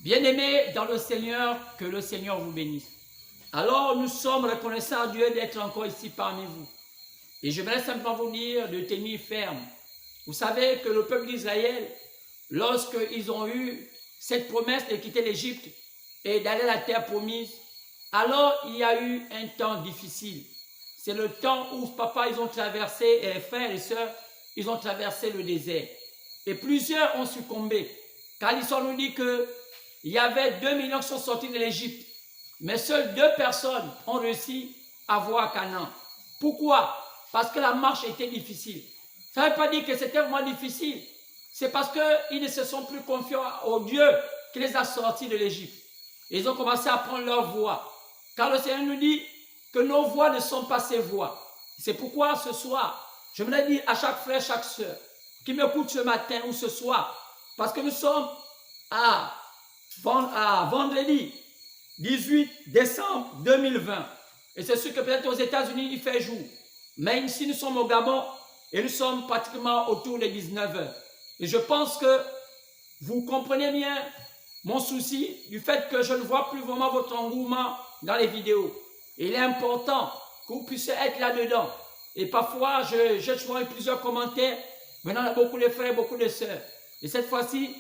Bien-aimés dans le Seigneur, que le Seigneur vous bénisse. Alors, nous sommes reconnaissants à Dieu d'être encore ici parmi vous. Et j'aimerais simplement vous dire de tenir ferme. Vous savez que le peuple d'Israël, lorsqu'ils ont eu cette promesse de quitter l'Égypte et d'aller à la terre promise, alors il y a eu un temps difficile. C'est le temps où papa, ils ont traversé, et les frères et les sœurs, ils ont traversé le désert. Et plusieurs ont succombé. Car l'histoire nous dit que il y avait 2 millions qui sont sortis de l'Égypte. Mais seules 2 personnes ont réussi à voir Canaan. Pourquoi? Parce que la marche était difficile. Ça ne veut pas dire que c'était vraiment difficile. C'est parce qu'ils ne se sont plus confiants au Dieu qui les a sortis de l'Égypte. Ils ont commencé à prendre leur voie. Car le Seigneur nous dit que nos voies ne sont pas ses voies. C'est pourquoi ce soir, je me dis à chaque frère, chaque sœur qui m'écoute ce matin ou ce soir, parce que nous sommes à vendredi 18 décembre 2020. Et c'est sûr que peut-être aux États-Unis, il fait jour. Mais ici, nous sommes au Gabon et nous sommes pratiquement autour des 19 h. Et je pense que vous comprenez bien mon souci du fait que je ne vois plus vraiment votre engouement dans les vidéos. Et il est important que vous puissiez être là-dedans. Et parfois, j'ai souvent eu plusieurs commentaires. Maintenant, il y a beaucoup de frères, beaucoup de sœurs. Et cette fois-ci,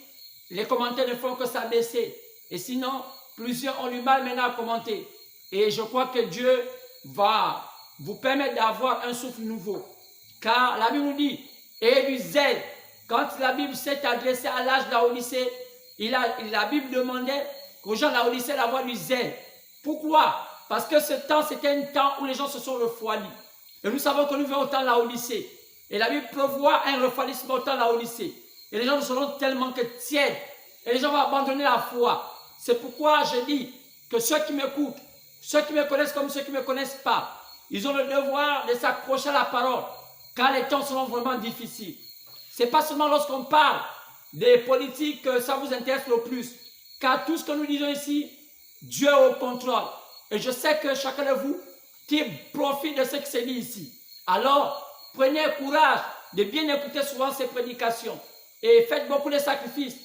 les commentaires ne font que s'abaisser. Et sinon, plusieurs ont du mal maintenant à commenter. Et je crois que Dieu va vous permettre d'avoir un souffle nouveau. Car la Bible nous dit, et du zèle. Quand la Bible s'est adressée à l'âge de la Odyssée, la Bible demandait aux gens de la Odyssée d'avoir du zèle. Pourquoi? Parce que ce temps, c'était un temps où les gens se sont refroidis. Et nous savons que nous vivons au temps de la Odyssée. Et la Bible prévoit un refroidissement au temps de la Odyssée. Et les gens seront tellement que tièdes. Et les gens vont abandonner la foi. C'est pourquoi je dis que ceux qui m'écoutent, ceux qui me connaissent comme ceux qui ne me connaissent pas, ils ont le devoir de s'accrocher à la parole. Car les temps seront vraiment difficiles. Ce n'est pas seulement lorsqu'on parle des politiques que ça vous intéresse le plus. Car tout ce que nous disons ici, Dieu est au contrôle. Et je sais que chacun de vous qui profite de ce qui s'est dit ici. Alors, prenez courage de bien écouter souvent ces prédications. Et faites beaucoup de sacrifices.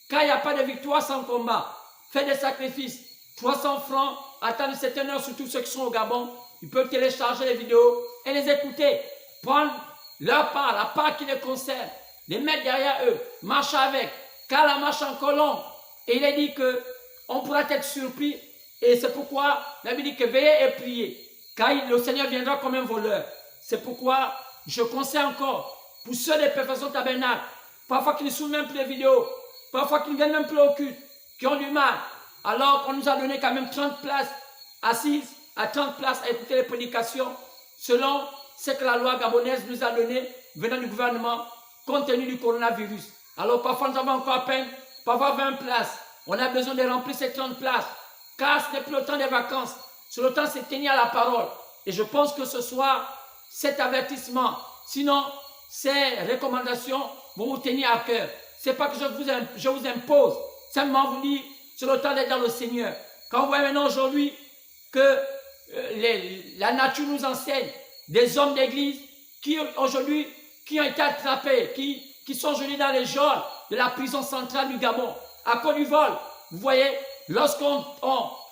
Car il n'y a pas de victoire sans combat. Faites des sacrifices. 300 francs, attendez une certaine heure, surtout ceux qui sont au Gabon. Ils peuvent télécharger les vidéos et les écouter. Prendre leur part, la part qui les concerne. Les mettre derrière eux. Marcher avec. Car la marche est encore longue. Et il est dit qu'on pourra être surpris. Et c'est pourquoi la Bible dit que veillez et priez. Car le Seigneur viendra comme un voleur. C'est pourquoi je conseille encore, pour ceux des perfections tabernacle, parfois qui ne suivent même plus les vidéos, parfois qui ne viennent même plus au culte, qui ont du mal, alors qu'on nous a donné quand même 30 places assises, à 30 places à écouter les prédications, selon ce que la loi gabonaise nous a donné, venant du gouvernement, compte tenu du coronavirus. Alors parfois nous avons encore à peine, parfois 20 places. On a besoin de remplir ces 30 places, car ce n'est plus le temps des vacances, c'est le temps de se tenir à la parole. Et je pense que ce soir, cet avertissement, sinon ces recommandations vont vous tenir à cœur. Ce n'est pas que je vous impose, simplement vous dire, c'est le temps d'être dans le Seigneur. Quand vous voyez maintenant aujourd'hui que la nature nous enseigne, des hommes d'église qui aujourd'hui, qui ont été attrapés, qui sont aujourd'hui dans les geôles de la prison centrale du Gabon, à cause du vol. Vous voyez, lorsqu'on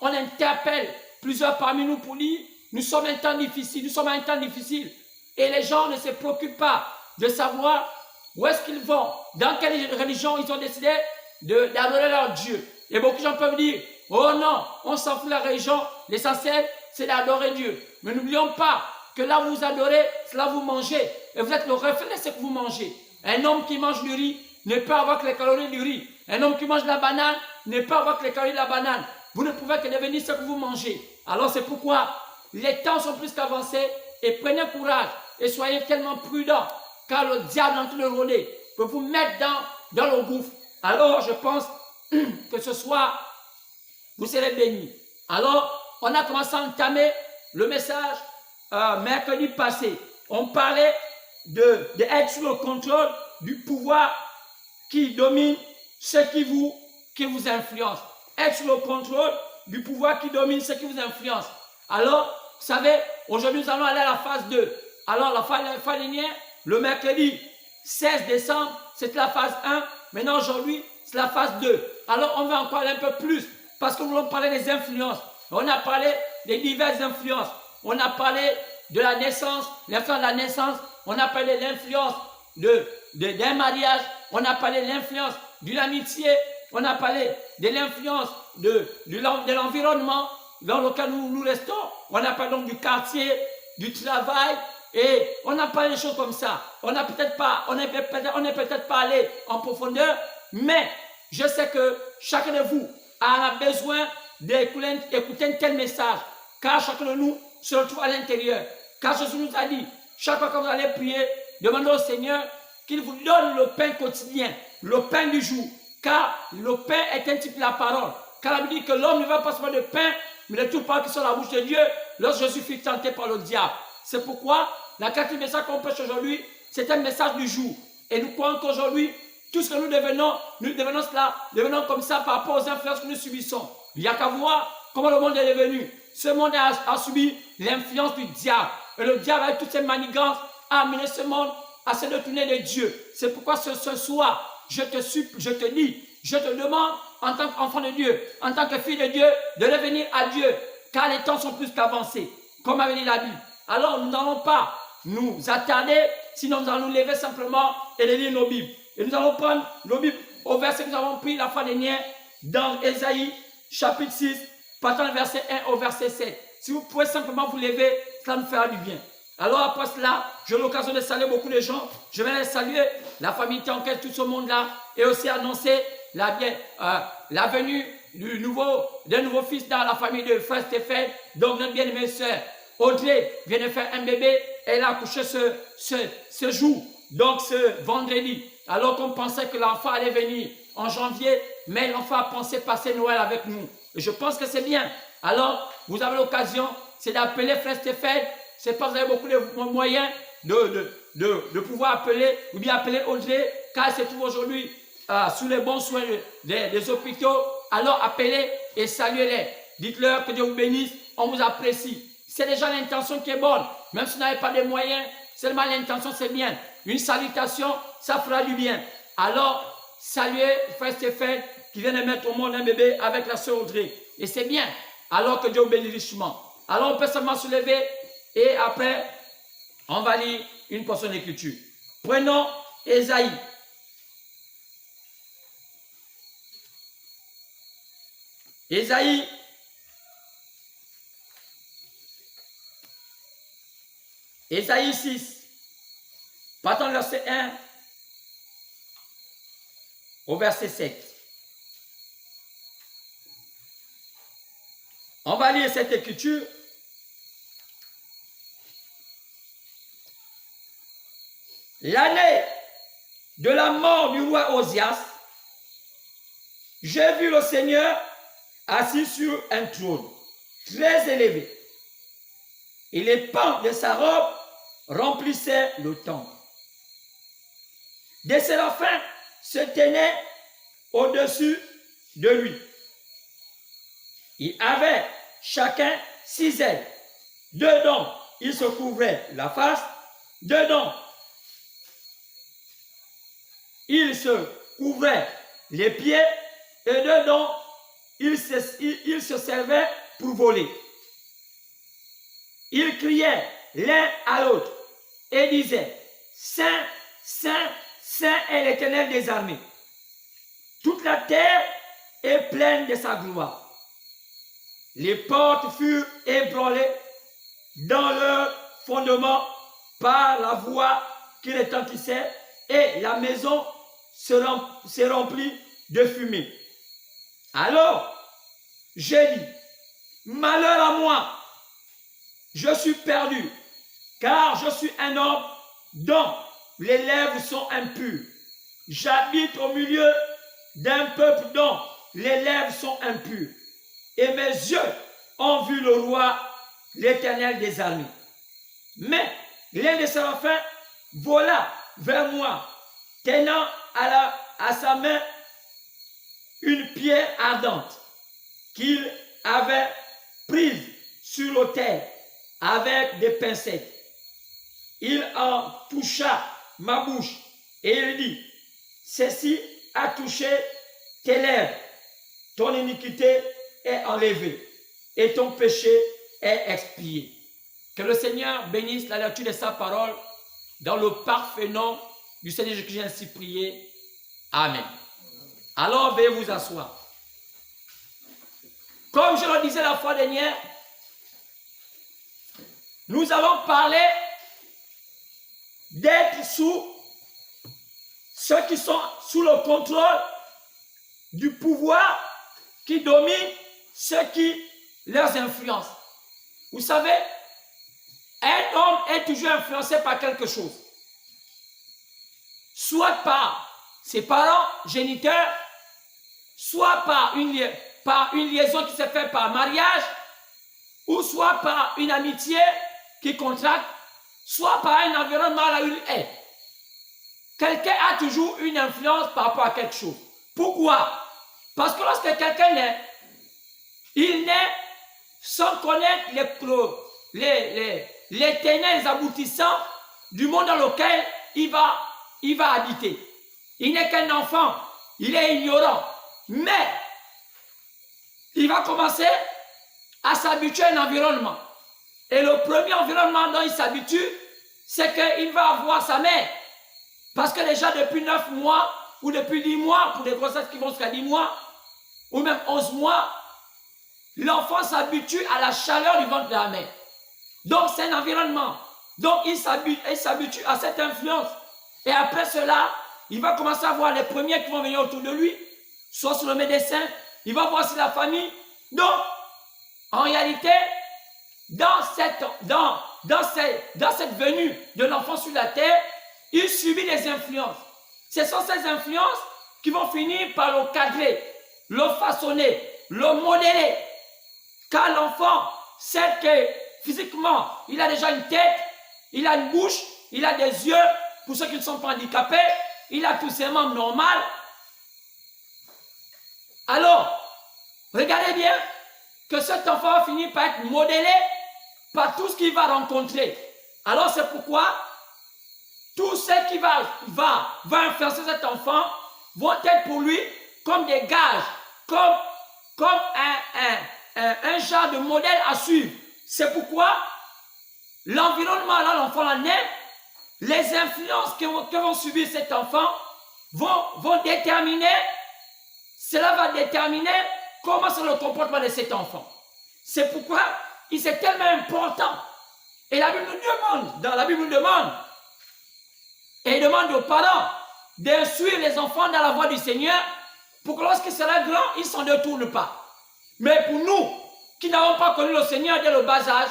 interpelle plusieurs parmi nous pour dire, nous sommes à un temps difficile, nous sommes à un temps difficile. Et les gens ne se préoccupent pas de savoir où est-ce qu'ils vont, dans quelle religion ils ont décidé d'adorer leur Dieu. Et beaucoup de gens peuvent dire, oh non, on s'en fout de la religion, l'essentiel c'est d'adorer Dieu. Mais n'oublions pas que là où vous adorez, c'est là où vous mangez. Et vous êtes le reflet de ce que vous mangez. Un homme qui mange du riz ne peut avoir que les calories du riz. Un homme qui mange de la banane ne peut avoir que les calories de la banane. Vous ne pouvez que devenir ce que vous mangez. Alors c'est pourquoi les temps sont plus qu'avancés et prenez courage et soyez tellement prudents car le diable en train de rôder peut vous mettre dans le gouffre. Alors je pense que ce soir, vous serez bénis. Alors, on a commencé à entamer le message mercredi passé. On parlait d'être sous le contrôle du pouvoir qui domine ce qui vous influence. Être sous le contrôle du pouvoir qui domine ce qui vous influence. Alors, vous savez, aujourd'hui, nous allons aller à la phase 2. Alors, la phase linéaire, le mercredi 16 décembre, c'était la phase 1. Maintenant, aujourd'hui, c'est la phase 2. Alors on va encore aller un peu plus, parce que nous voulons parler des influences. On a parlé des diverses influences. On a parlé de la naissance, l'influence de la naissance. On a parlé de l'influence d'un mariage. On a parlé de l'influence d'une amitié. On a parlé de l'influence de l'environnement dans lequel nous restons. On a parlé donc du quartier, du travail. Et on a parlé de choses comme ça. On n'est peut-être pas allé en profondeur, mais je sais que chacun de vous a besoin d'écouter un tel message, car chacun de nous se retrouve à l'intérieur. Car Jésus nous a dit, chaque fois que vous allez prier, demandez au Seigneur qu'il vous donne le pain quotidien, le pain du jour, car le pain est un type de la parole. Car la Bible dit que l'homme ne va pas seulement de pain, mais de toute part qui sont dans la bouche de Dieu, lorsque Jésus fut tenté par le diable. C'est pourquoi la quatrième message qu'on prêche aujourd'hui, c'est un message du jour. Et nous croyons qu'aujourd'hui, tout ce que nous devenons comme ça par rapport aux influences que nous subissons. Il n'y a qu'à voir comment le monde est devenu. Ce monde a subi l'influence du diable. Et le diable, avec toutes ses manigances, a amené ce monde à se détourner de Dieu. C'est pourquoi ce soir, je te demande, en tant qu'enfant de Dieu, en tant que fille de Dieu, de revenir à Dieu, car les temps sont plus qu'avancés, comme avait dit la Bible. Alors, nous n'allons pas nous attarder, sinon nous allons nous lever simplement et lire nos Bibles. Et nous allons prendre nos Bibles au verset que nous avons pris la fois dernière dans Ésaïe, chapitre 6, partant du verset 1 au verset 7. Si vous pouvez simplement vous lever, cela nous fera du bien. Alors après cela, j'ai l'occasion de saluer beaucoup de gens. Je vais les saluer, la famille Tanquet, tout ce monde-là, et aussi annoncer la venue d'un nouveau fils dans la famille de Frère Stéphane, donc notre bien-aimée sœur Audrey vient de faire un bébé. Elle a accouché ce jour, donc ce vendredi. Alors qu'on pensait que l'enfant allait venir en janvier, mais l'enfant a pensé passer Noël avec nous. Et je pense que c'est bien. Alors, vous avez l'occasion, c'est d'appeler Frère Stéphane. C'est pas que vous avez beaucoup de moyens de pouvoir appeler, ou bien appeler Audrey, car elle se trouve aujourd'hui sous les bons soins des hôpitaux. Alors, appelez et saluez-les. Dites-leur que Dieu vous bénisse, on vous apprécie. C'est déjà l'intention qui est bonne. Même si vous n'avez pas de moyens, seulement l'intention c'est bien. Une salutation, ça fera du bien. Alors, saluez Frère Stéphane qui vient de mettre au monde un bébé avec la sœur Audrey. Et c'est bien. Alors que Dieu vous bénisse richement. Alors, on peut seulement se lever et après, on va lire une portion d'écriture. Prenons Ésaïe. Ésaïe. Ésaïe 6, partons du verset 1 au verset 7. On va lire cette écriture. L'année de la mort du roi Osias, j'ai vu le Seigneur assis sur un trône très élevé. Et les pans de sa robe remplissaient le temple. Des séraphins se tenaient au-dessus de lui. Ils avaient chacun 6 ailes. Dedans, ils se couvraient la face. Dedans, ils se couvraient les pieds. Et dedans, ils se servaient pour voler. Ils criaient l'un à l'autre et disaient, Saint, Saint, Saint est l'Éternel des armées. Toute la terre est pleine de sa gloire. Les portes furent ébranlées dans leur fondement par la voix qui retentissait et la maison se remplit de fumée. Alors, j'ai dit, malheur à moi, je suis perdu, car je suis un homme dont les lèvres sont impures. J'habite au milieu d'un peuple dont les lèvres sont impures. Et mes yeux ont vu le roi, l'Éternel des armées. Mais l'un des séraphins vola vers moi, tenant à sa main une pierre ardente qu'il avait prise sur l'autel avec des pincettes. Il en toucha ma bouche et il dit, ceci a touché tes lèvres, ton iniquité est enlevée et ton péché est expié. Que le Seigneur bénisse la lecture de sa parole dans le parfait nom du Seigneur Jésus-Christ, j'ai ainsi prié. Amen. Alors, veuillez vous asseoir. Comme je le disais la fois dernière, nous allons parler d'être sous ceux qui sont sous le contrôle du pouvoir qui domine ceux qui les influencent. Vous savez, un homme est toujours influencé par quelque chose. Soit par ses parents géniteurs, soit par une liaison qui se fait par mariage, ou soit par une amitié qui contracte, soit par un environnement là où il est. Quelqu'un a toujours une influence par rapport à quelque chose. Pourquoi? Parce que lorsque quelqu'un naît, il naît sans connaître les tenants, les aboutissants du monde dans lequel il va habiter. Il n'est qu'un enfant, il est ignorant, mais il va commencer à s'habituer à un environnement. Et le premier environnement dont il s'habitue, c'est qu'il va avoir sa mère. Parce que déjà depuis 9 mois, ou depuis 10 mois, pour des grossesses qui vont jusqu'à 10 mois, ou même 11 mois, l'enfant s'habitue à la chaleur du ventre de la mère. Donc c'est un environnement. Donc il s'habitue à cette influence. Et après cela, il va commencer à voir les premiers qui vont venir autour de lui, soit sur le médecin, il va voir si la famille. Donc, en réalité, dans cette venue de l'enfant sur la terre, il subit des influences. Ce sont ces influences qui vont finir par le cadrer, le façonner, le modeler. Car l'enfant sait que physiquement, il a déjà une tête, il a une bouche, il a des yeux, pour ceux qui ne sont pas handicapés, il a tous ses membres normaux. Alors, regardez bien que cet enfant va finir par être modélé par tout ce qu'il va rencontrer. Alors c'est pourquoi tout ce qui va influencer cet enfant vont être pour lui comme des gages, comme un genre de modèle à suivre. C'est pourquoi l'environnement là, l'enfant là naît, les influences que vont subir cet enfant vont déterminer, cela va déterminer comment c'est le comportement de cet enfant. C'est pourquoi il est tellement important. Et la Bible nous demande, et il demande aux parents d'instruire les enfants dans la voie du Seigneur pour que lorsqu'ils seront grands, ils ne s'en détournent pas. Mais pour nous, qui n'avons pas connu le Seigneur dès le bas âge,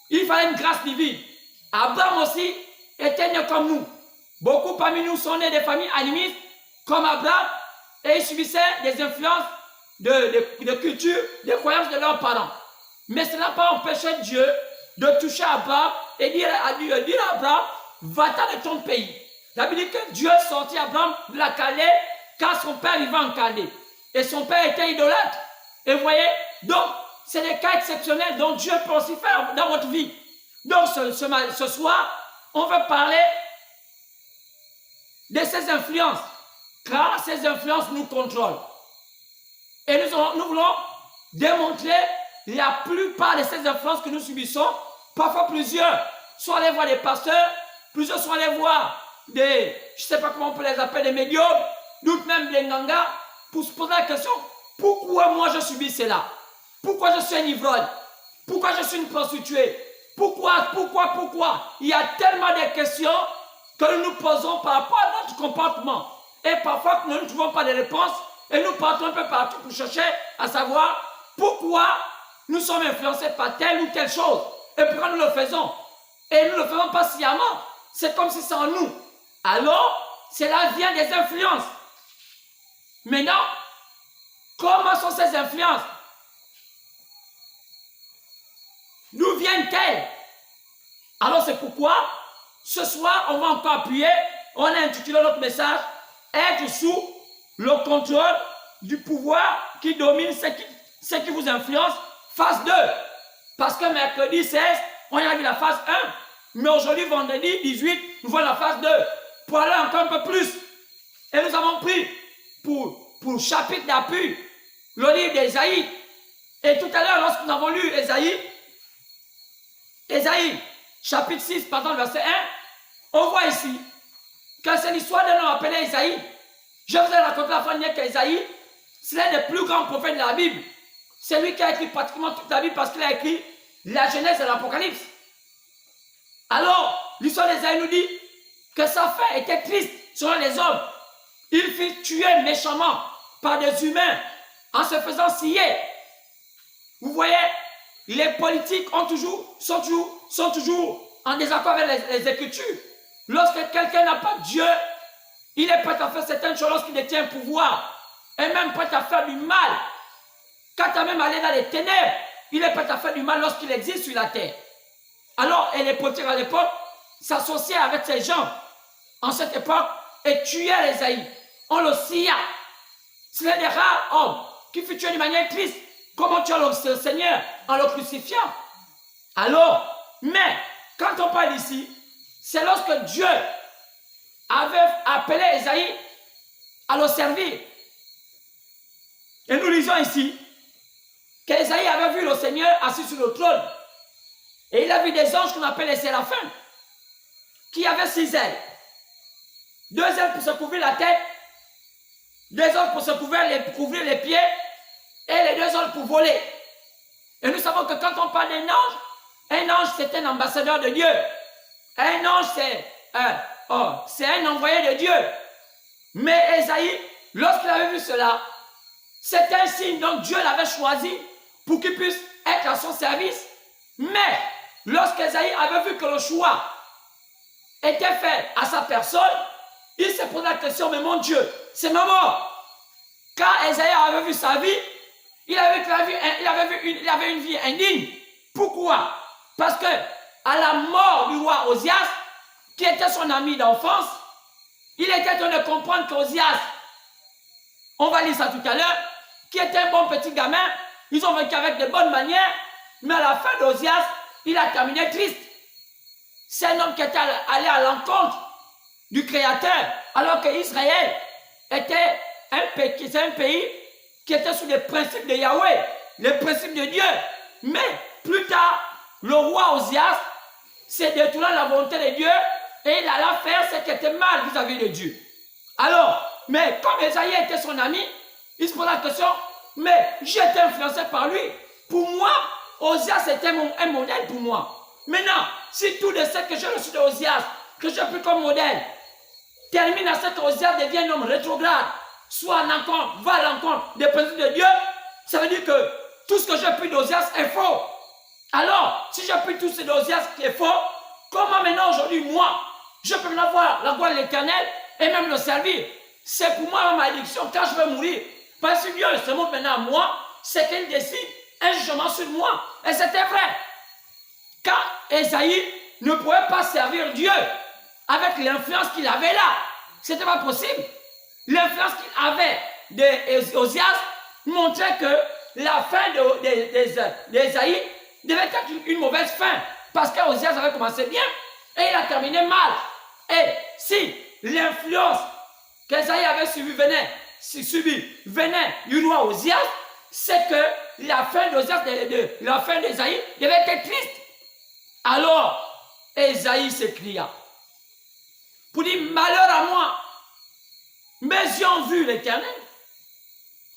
il fallait une grâce divine. Abraham aussi était né comme nous. Beaucoup parmi nous sont nés des familles animistes comme Abraham et ils subissaient des influences de culture, des croyances de leurs parents. Mais cela n'a pas empêché Dieu de toucher Abraham et dire à Abraham, va-t'en de ton pays. La Bible dit que Dieu sortit Abraham de la Chaldée car son père vivait en Chaldée. Et son père était idolâtre. Et vous voyez, donc c'est des cas exceptionnels dont Dieu peut aussi faire dans votre vie. Donc ce soir, on va parler de ces influences. Car ces influences nous contrôlent. Et nous voulons démontrer la plupart de ces influences que nous subissons, parfois plusieurs, soit aller voir des pasteurs, plusieurs soit aller voir des, je ne sais pas comment on peut les appeler, des médiums, d'autres même des ngangas, pour se poser la question, pourquoi moi je subis cela? Pourquoi je suis un ivrogne? Pourquoi je suis une prostituée? Pourquoi? Il y a tellement de questions que nous nous posons par rapport à notre comportement. Et parfois nous ne trouvons pas de réponses et nous partons un peu partout pour chercher à savoir pourquoi nous sommes influencés par telle ou telle chose et pourquoi nous le faisons. Et nous ne le faisons pas sciemment. C'est comme si c'est en nous. Alors, cela vient des influences. Maintenant, comment sont ces influences? D'où viennent-elles? Alors c'est pourquoi, ce soir, on va encore appuyer, on a intitulé notre message, être sous le contrôle du pouvoir qui domine ce qui vous influence, phase 2. Parce que mercredi 16, on a vu la phase 1, mais aujourd'hui, vendredi 18, nous voyons la phase 2, pour aller encore un peu plus. Et nous avons pris pour chapitre d'appui le livre d'Ésaïe. Et tout à l'heure, lorsque nous avons lu Ésaïe, chapitre 6, pardon, verset 1, on voit ici que c'est l'histoire d'un homme appelé Ésaïe. Je vous ai raconté la fois dernière qu'Ésaïe, c'est l'un des plus grands prophètes de la Bible. C'est lui qui a écrit pratiquement toute la Bible parce qu'il a écrit la Genèse et l'Apocalypse. Alors, l'histoire d'Ésaïe nous dit que sa fin était triste selon les hommes. Il fut tué méchamment par des humains en se faisant scier. Vous voyez, les politiques sont toujours en désaccord avec les Écritures. Lorsque quelqu'un n'a pas Dieu, il est prêt à faire certaines choses lorsqu'il détient un pouvoir. Et même prêt à faire du mal. Quand à même aller dans les ténèbres, il est prêt à faire du mal lorsqu'il existe sur la terre. Alors, et les politiques à l'époque s'associaient avec ces gens en cette époque et tuaient Ésaïe. On le scia. C'est l'un des rares hommes qui fut tué d'une manière triste. Comment tuer le Seigneur en le crucifiant? Alors, mais quand on parle ici, c'est lorsque Dieu avait appelé Ésaïe à le servir. Et nous lisons ici qu'Ésaïe avait vu le Seigneur assis sur le trône. Et il a vu des anges qu'on appelle les séraphins, qui avaient 6 ailes. 2 ailes pour se couvrir la tête, 2 ailes pour se couvrir les pieds, et les 2 ailes pour voler. Et nous savons que quand on parle un ange c'est un ambassadeur de Dieu. Un ange c'est un envoyé de Dieu. Mais Ésaïe, lorsqu'il avait vu cela, c'était un signe, donc Dieu l'avait choisi pour qu'il puisse être à son service. Mais lorsqu'Ésaïe avait vu que le choix était fait à sa personne, il s'est posé la question, mais mon Dieu, c'est ma mort. Quand Ésaïe avait vu sa vie, il avait une vie indigne. Pourquoi? Parce que à la mort du roi Osias, qui était son ami d'enfance, il était en train de comprendre qu'Osias, on va lire ça tout à l'heure, qui était un bon petit gamin, ils ont vécu avec de bonnes manières, mais à la fin d'Osias, il a terminé triste. C'est un homme qui était allé à l'encontre du Créateur, alors qu'Israël était un pays qui était sous les principes de Yahweh, les principes de Dieu. Mais plus tard, le roi Osias s'est détourné de la volonté de Dieu et il alla faire ce qui était mal vis-à-vis de Dieu. Alors, mais comme Ésaïe était son ami, il se pose la question, mais j'étais influencé par lui. Pour moi, Osias était un modèle pour moi. Maintenant, si tout de ce que j'ai reçu d'Osias, que j'ai pris comme modèle, termine à ce qu'Osias devienne un homme rétrograde, soit en encontre, va à l'encontre des principes de Dieu, ça veut dire que tout ce que j'ai pris d'Osias est faux. Alors, si j'ai pris tout ce d'Osias qui est faux, comment maintenant aujourd'hui, moi, je peux avoir la gloire de l'Éternel et même le servir? C'est pour moi ma malédiction quand je vais mourir. Parce que Dieu se montre maintenant à moi, c'est qu'il décide un jugement sur moi. Et c'était vrai. Quand Ésaïe ne pouvait pas servir Dieu avec l'influence qu'il avait là, ce n'était pas possible. L'influence qu'il avait d'Osias montrait que la fin d'Ésaïe devait être une mauvaise fin. Parce qu'Osias avait commencé bien et il a terminé mal. Et si l'influence qu'Ésaïe avait subi venait du roi Osias, c'est que la fin d'Ésaïe devait être triste. Alors, Ésaïe s'écria pour dire, malheur à moi, mes yeux ont vu l'Éternel.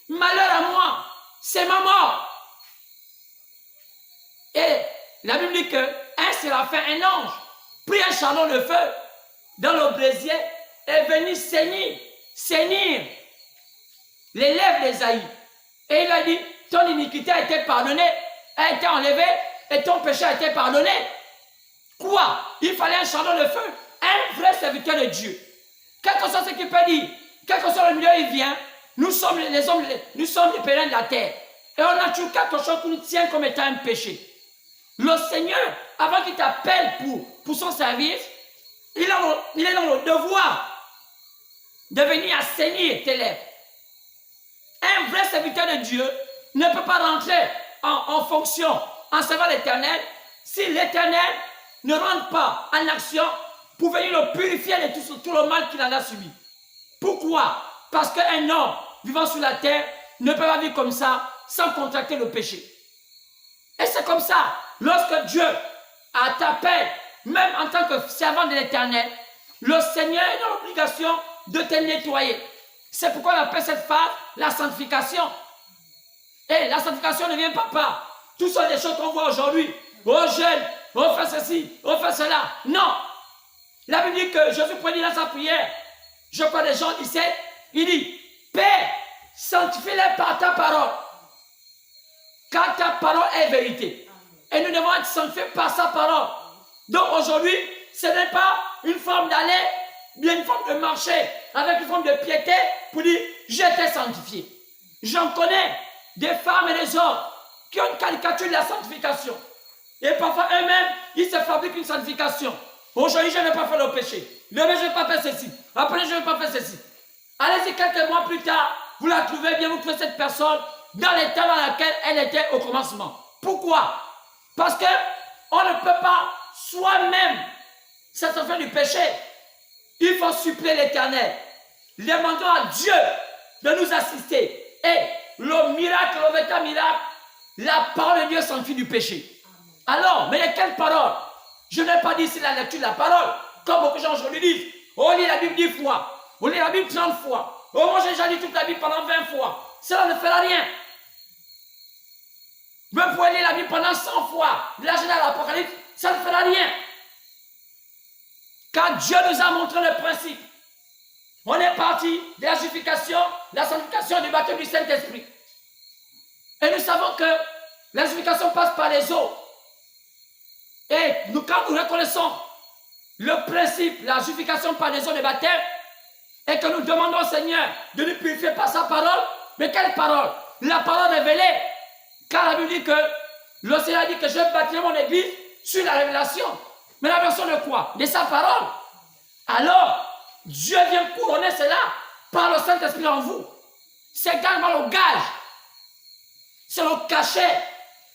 Malheur à moi, c'est ma mort. Et la Bible dit qu'un séraphin, un ange, prit un charbon de feu dans le brésier et venu saigner les lèvres d'Ésaïe. Et il a dit, ton iniquité a été pardonnée, a été enlevée, et ton péché a été pardonné. Quoi? Il fallait un charbon de feu, un vrai serviteur de Dieu. Quel que soit ce qu'il peut dire, quel que soit le milieu où il vient, nous sommes les hommes, nous sommes les pèlerins de la terre. Et on a toujours quelque chose qui nous tient comme étant un péché. Le Seigneur, avant qu'il t'appelle pour son service, il est dans le devoir de venir assainir tes lèvres. Un vrai serviteur de Dieu ne peut pas rentrer en fonction, en servant l'Éternel, si l'Éternel ne rentre pas en action pour venir le purifier de tout le mal qu'il en a subi. Pourquoi? Parce qu'un homme vivant sur la terre ne peut pas vivre comme ça sans contracter le péché. Et c'est comme ça, lorsque Dieu t'appelle, même en tant que servant de l'Éternel, le Seigneur est dans l'obligation de te nettoyer. C'est pourquoi on appelle cette phase la sanctification. Et la sanctification ne vient pas par tout sont des choses qu'on voit aujourd'hui. Oh jeune, on fait ceci, on fait cela. Non. La Bible dit que Jésus prenait dans sa prière, je crois des gens 17, il dit, Père, sanctifie-les par ta parole. Car ta parole est vérité. Et nous devons être sanctifiés par sa parole. Donc aujourd'hui, ce n'est pas une forme d'aller, bien une forme de marcher, avec une forme de piété pour dire, j'étais sanctifié. J'en connais des femmes et des hommes qui ont une caricature de la sanctification. Et parfois eux-mêmes, ils se fabriquent une sanctification. Aujourd'hui, je ne vais pas faire le péché. Demain, je ne vais pas faire ceci. Après, je ne vais pas faire ceci. Allez-y, quelques mois plus tard, vous la trouvez bien, vous trouvez cette personne dans l'état dans lequel elle était au commencement. Pourquoi? Parce qu'on ne peut pas soi-même s'affranchir du péché. Il faut supplier l'Éternel. Demandons à Dieu de nous assister. Et le miracle, le véritable miracle, la parole de Dieu sanctifie du péché. Alors, mais de quelle parole? Je n'ai pas dit c'est la lecture de la parole, comme beaucoup de gens aujourd'hui disent. On lit la Bible 10 fois, on lit la Bible 30 fois. Oh, moi j'ai déjà lu toute la Bible pendant 20 fois. Cela ne fera rien. Vous pouvez lire la Bible pendant 100 fois, de la Genèse à l'Apocalypse, ça ne fera rien. Car Dieu nous a montré le principe. On est parti de la justification, la sanctification du baptême du Saint-Esprit. Et nous savons que la justification passe par les eaux. Et nous, quand nous reconnaissons le principe, la justification par les eaux de baptême, et que nous demandons au Seigneur de nous purifier par sa parole, mais quelle parole? La parole révélée. Car la Bible dit que le Seigneur dit que je bâtirai mon église sur la révélation. Mais la version de quoi? De sa parole. Alors, Dieu vient couronner cela par le Saint-Esprit en vous. C'est également le gage. C'est le cachet.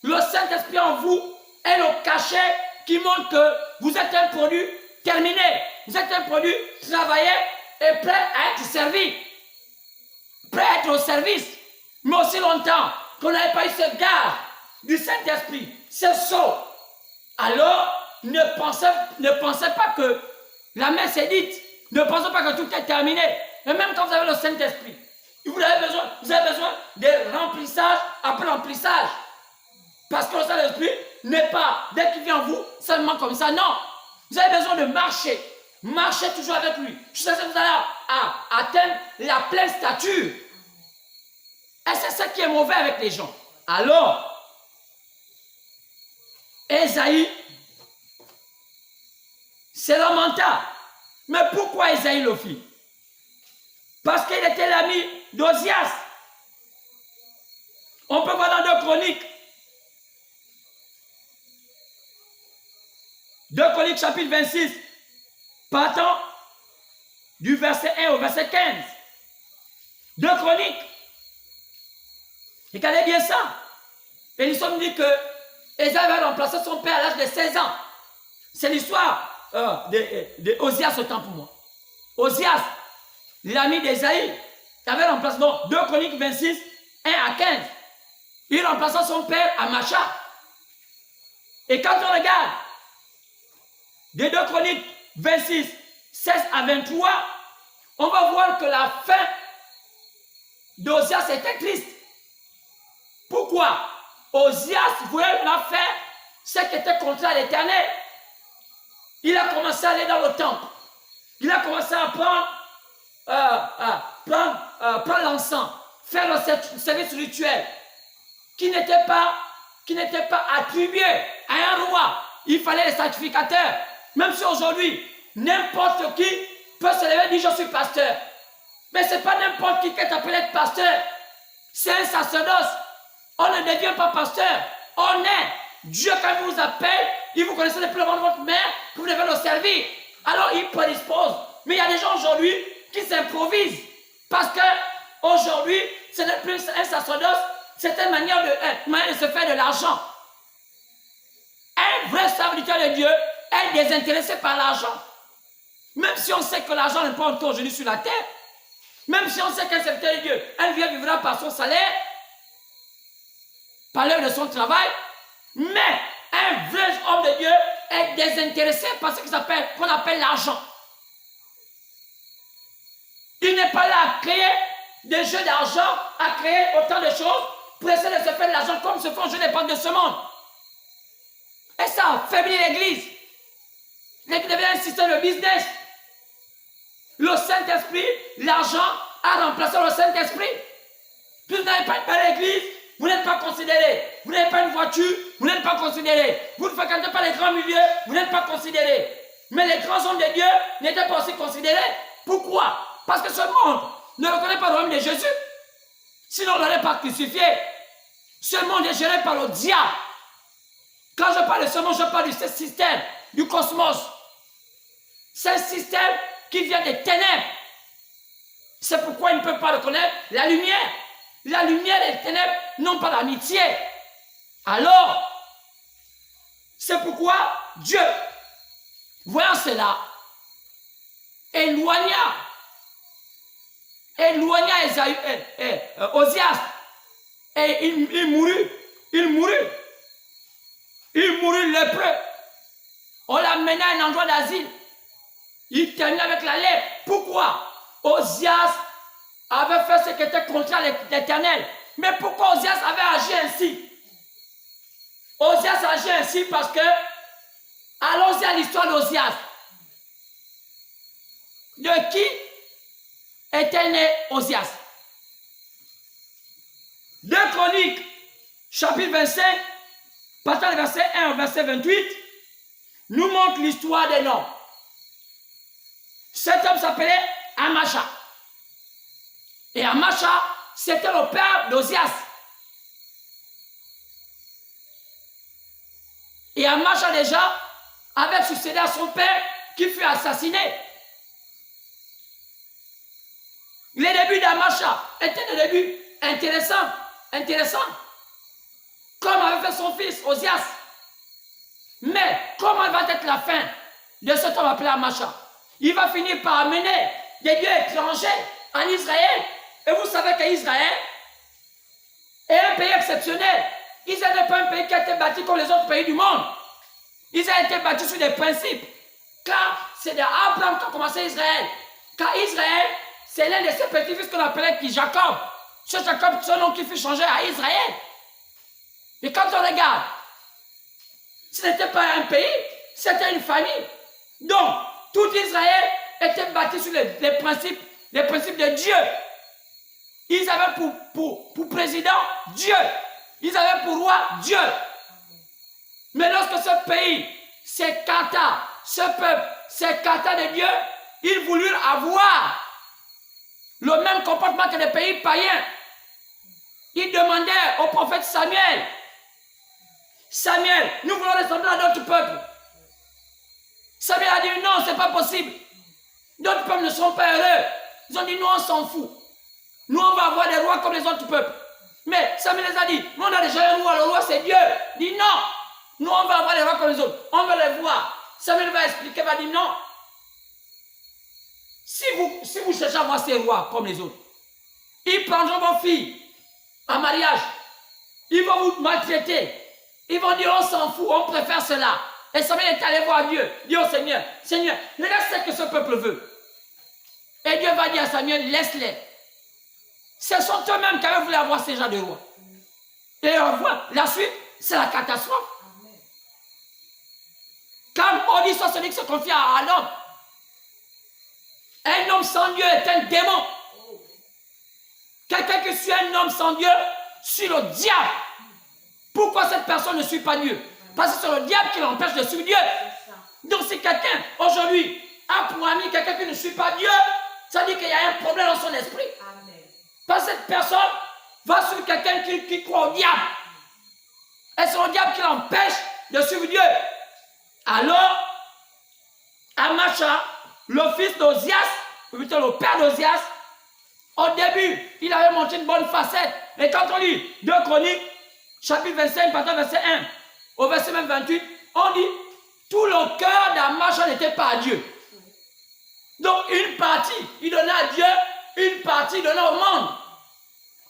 Le Saint-Esprit en vous est le cachet qui montre que vous êtes un produit terminé. Vous êtes un produit travaillé et prêt à être servi. Prêt à être au service. Mais aussi longtemps qu'on n'avait pas eu ce gage du Saint-Esprit, ce sceau. Alors, ne pensez pas que la messe est dite. Ne pensez pas que tout est terminé. Et même quand vous avez le Saint-Esprit, vous avez besoin de remplissage après remplissage. Parce que le Saint-Esprit n'est pas, dès qu'il vient en vous, seulement comme ça. Non. Vous avez besoin de marcher. Marchez toujours avec lui. Jusqu'à ce que vous allez atteindre la pleine stature. Et c'est ça qui est mauvais avec les gens. Alors, Ésaïe c'est lamentable. Mais pourquoi Ésaïe le fit? Parce qu'il était l'ami d'Ozias. On peut voir dans 2 Chroniques. 2 Chroniques chapitre 26. Partant du verset 1 au verset 15. 2 Chroniques. Regardez bien ça. Et l'histoire nous dit que Ésaïe avait remplacé son père à l'âge de 16 ans. C'est l'histoire de Ozias autant pour moi. Ozias, l'ami d'Ésaïe, qui avait remplacé, donc 2 Chroniques 26, 1 à 15. Il remplaça son père à Macha. Et quand on regarde des 2 Chroniques 26, 16 à 23, on va voir que la fin d'Ozias était triste. Pourquoi? Ozias voulait faire ce qui était contraire à l'Éternel. Il a commencé à aller dans le temple. Il a commencé à prendre l'encens, faire le service rituel qui n'était pas attribué à un roi. Il fallait les sacrificateurs. Même si aujourd'hui, n'importe qui peut se lever et dire je suis pasteur. Mais ce n'est pas n'importe qui est appelé être pasteur. C'est un sacerdoce. On ne devient pas pasteur. On est. Dieu, quand il vous appelle, il vous connaissait depuis le ventre de votre mère, que vous devez le servir. Alors il prédispose. Mais il y a des gens aujourd'hui qui s'improvisent. Parce que aujourd'hui, ce n'est plus un sacerdoce, c'est une manière de se faire de l'argent. Un vrai serviteur de Dieu est désintéressé par l'argent. Même si on sait que l'argent n'est pas encore aujourd'hui sur la terre. Même si on sait qu'un serviteur de Dieu, un vieux vivra par son salaire, par l'heure de son travail, mais un vrai homme de Dieu est désintéressé par ce qu'on appelle l'argent. Il n'est pas là à créer des jeux d'argent, à créer autant de choses pour essayer de se faire de l'argent comme se font jeux d'épargne de ce monde. Et ça affaiblit l'Église. L'Église devient un système de business. Le Saint-Esprit, l'argent a remplacé le Saint-Esprit. Puis vous n'avez pas une belle église, vous n'êtes pas considéré. Vous n'avez pas une voiture, vous n'êtes pas considéré. Vous ne fréquentez pas les grands milieux, vous n'êtes pas considéré. Mais les grands hommes de Dieu n'étaient pas aussi considérés. Pourquoi? Parce que ce monde ne reconnaît pas le royaume de Jésus. Sinon, on ne l'aurait pas crucifié. Ce monde est géré par le diable. Quand je parle de ce monde, je parle de ce système, du cosmos. C'est un système qui vient des ténèbres. C'est pourquoi il ne peut pas reconnaître la lumière. La lumière et les ténèbres n'ont pas d'amitié. Alors, c'est pourquoi Dieu, voyant cela, éloigna Osias. Et il mourut lépreux. On l'amena à un endroit d'asile. Il termina avec la lèpre. Pourquoi? Osias avait fait ce qui était contraire à l'Éternel. Mais pourquoi Osias avait agi ainsi? Osias agit ainsi parce que, allons-y à l'histoire d'Osias. De qui était né Osias? 2 Chroniques, chapitre 25, partant du verset 1 au verset 28, nous montre l'histoire des noms. Cet homme s'appelait Amacha. Et Amacha, c'était le père d'Osias. Et Amacha déjà avait succédé à son père qui fut assassiné. Les débuts d'Amacha étaient des débuts intéressants. Comme avait fait son fils Osias. Mais comment va être la fin de cet homme appelé Amacha? Il va finir par amener des dieux étrangers en Israël. Et vous savez qu'Israël est un pays exceptionnel. Israël n'est pas un pays qui a été bâti comme les autres pays du monde. Israël a été bâti sur des principes. Car c'est d'Abraham qu'a commencé Israël. Car Israël, c'est l'un de ses petits-fils qu'on appelait Jacob. Ce Jacob, son nom qui fut changé à Israël. Et quand on regarde, ce n'était pas un pays, c'était une famille. Donc, tout Israël était bâti sur les principes de Dieu. Ils avaient pour président Dieu. Ils avaient pour roi Dieu. Mais lorsque ce pays s'écarta, ce peuple s'écarta de Dieu, ils voulurent avoir le même comportement que les pays païens. Ils demandaient au prophète Samuel, Samuel, nous voulons ressembler à d'autres peuples. Samuel a dit non, ce n'est pas possible. D'autres peuples ne sont pas heureux. Ils ont dit non, on s'en fout. Nous, on va avoir des rois comme les autres peuples. Mais Samuel les a dit, nous, on a déjà un roi, le roi c'est Dieu. Il dit non, nous, on va avoir des rois comme les autres. On va les voir. Samuel va expliquer, va dire non. Si vous cherchez à avoir ces rois comme les autres, ils prendront vos filles en mariage. Ils vont vous maltraiter. Ils vont dire on s'en fout, on préfère cela. Et Samuel est allé voir Dieu. Dit au Seigneur, Seigneur, regarde ce que ce peuple veut. Et Dieu va dire à Samuel, laisse-les. Ce sont eux-mêmes qui avaient voulu avoir ces gens de rois. Et on voit, la suite, c'est la catastrophe. Quand maudit soit celui qui se confie à un homme. Un homme sans Dieu est un démon. Quelqu'un qui suit un homme sans Dieu suit le diable. Pourquoi cette personne ne suit pas Dieu? Parce que c'est le diable qui l'empêche de suivre Dieu. Donc si quelqu'un, aujourd'hui, a pour ami quelqu'un qui ne suit pas Dieu, ça dit qu'il y a un problème dans son esprit. Parce que cette personne va suivre quelqu'un qui croit au diable. Et c'est le diable qui l'empêche de suivre Dieu. Alors, Amacha, le fils d'Osias, ou plutôt le père d'Osias, au début, il avait montré une bonne facette. Et quand on lit 2 Chroniques, chapitre 25, partant verset 1, au verset même 28, on dit, tout le cœur d'Amacha n'était pas à Dieu. Donc une partie, il donnait à Dieu, une partie de leur monde.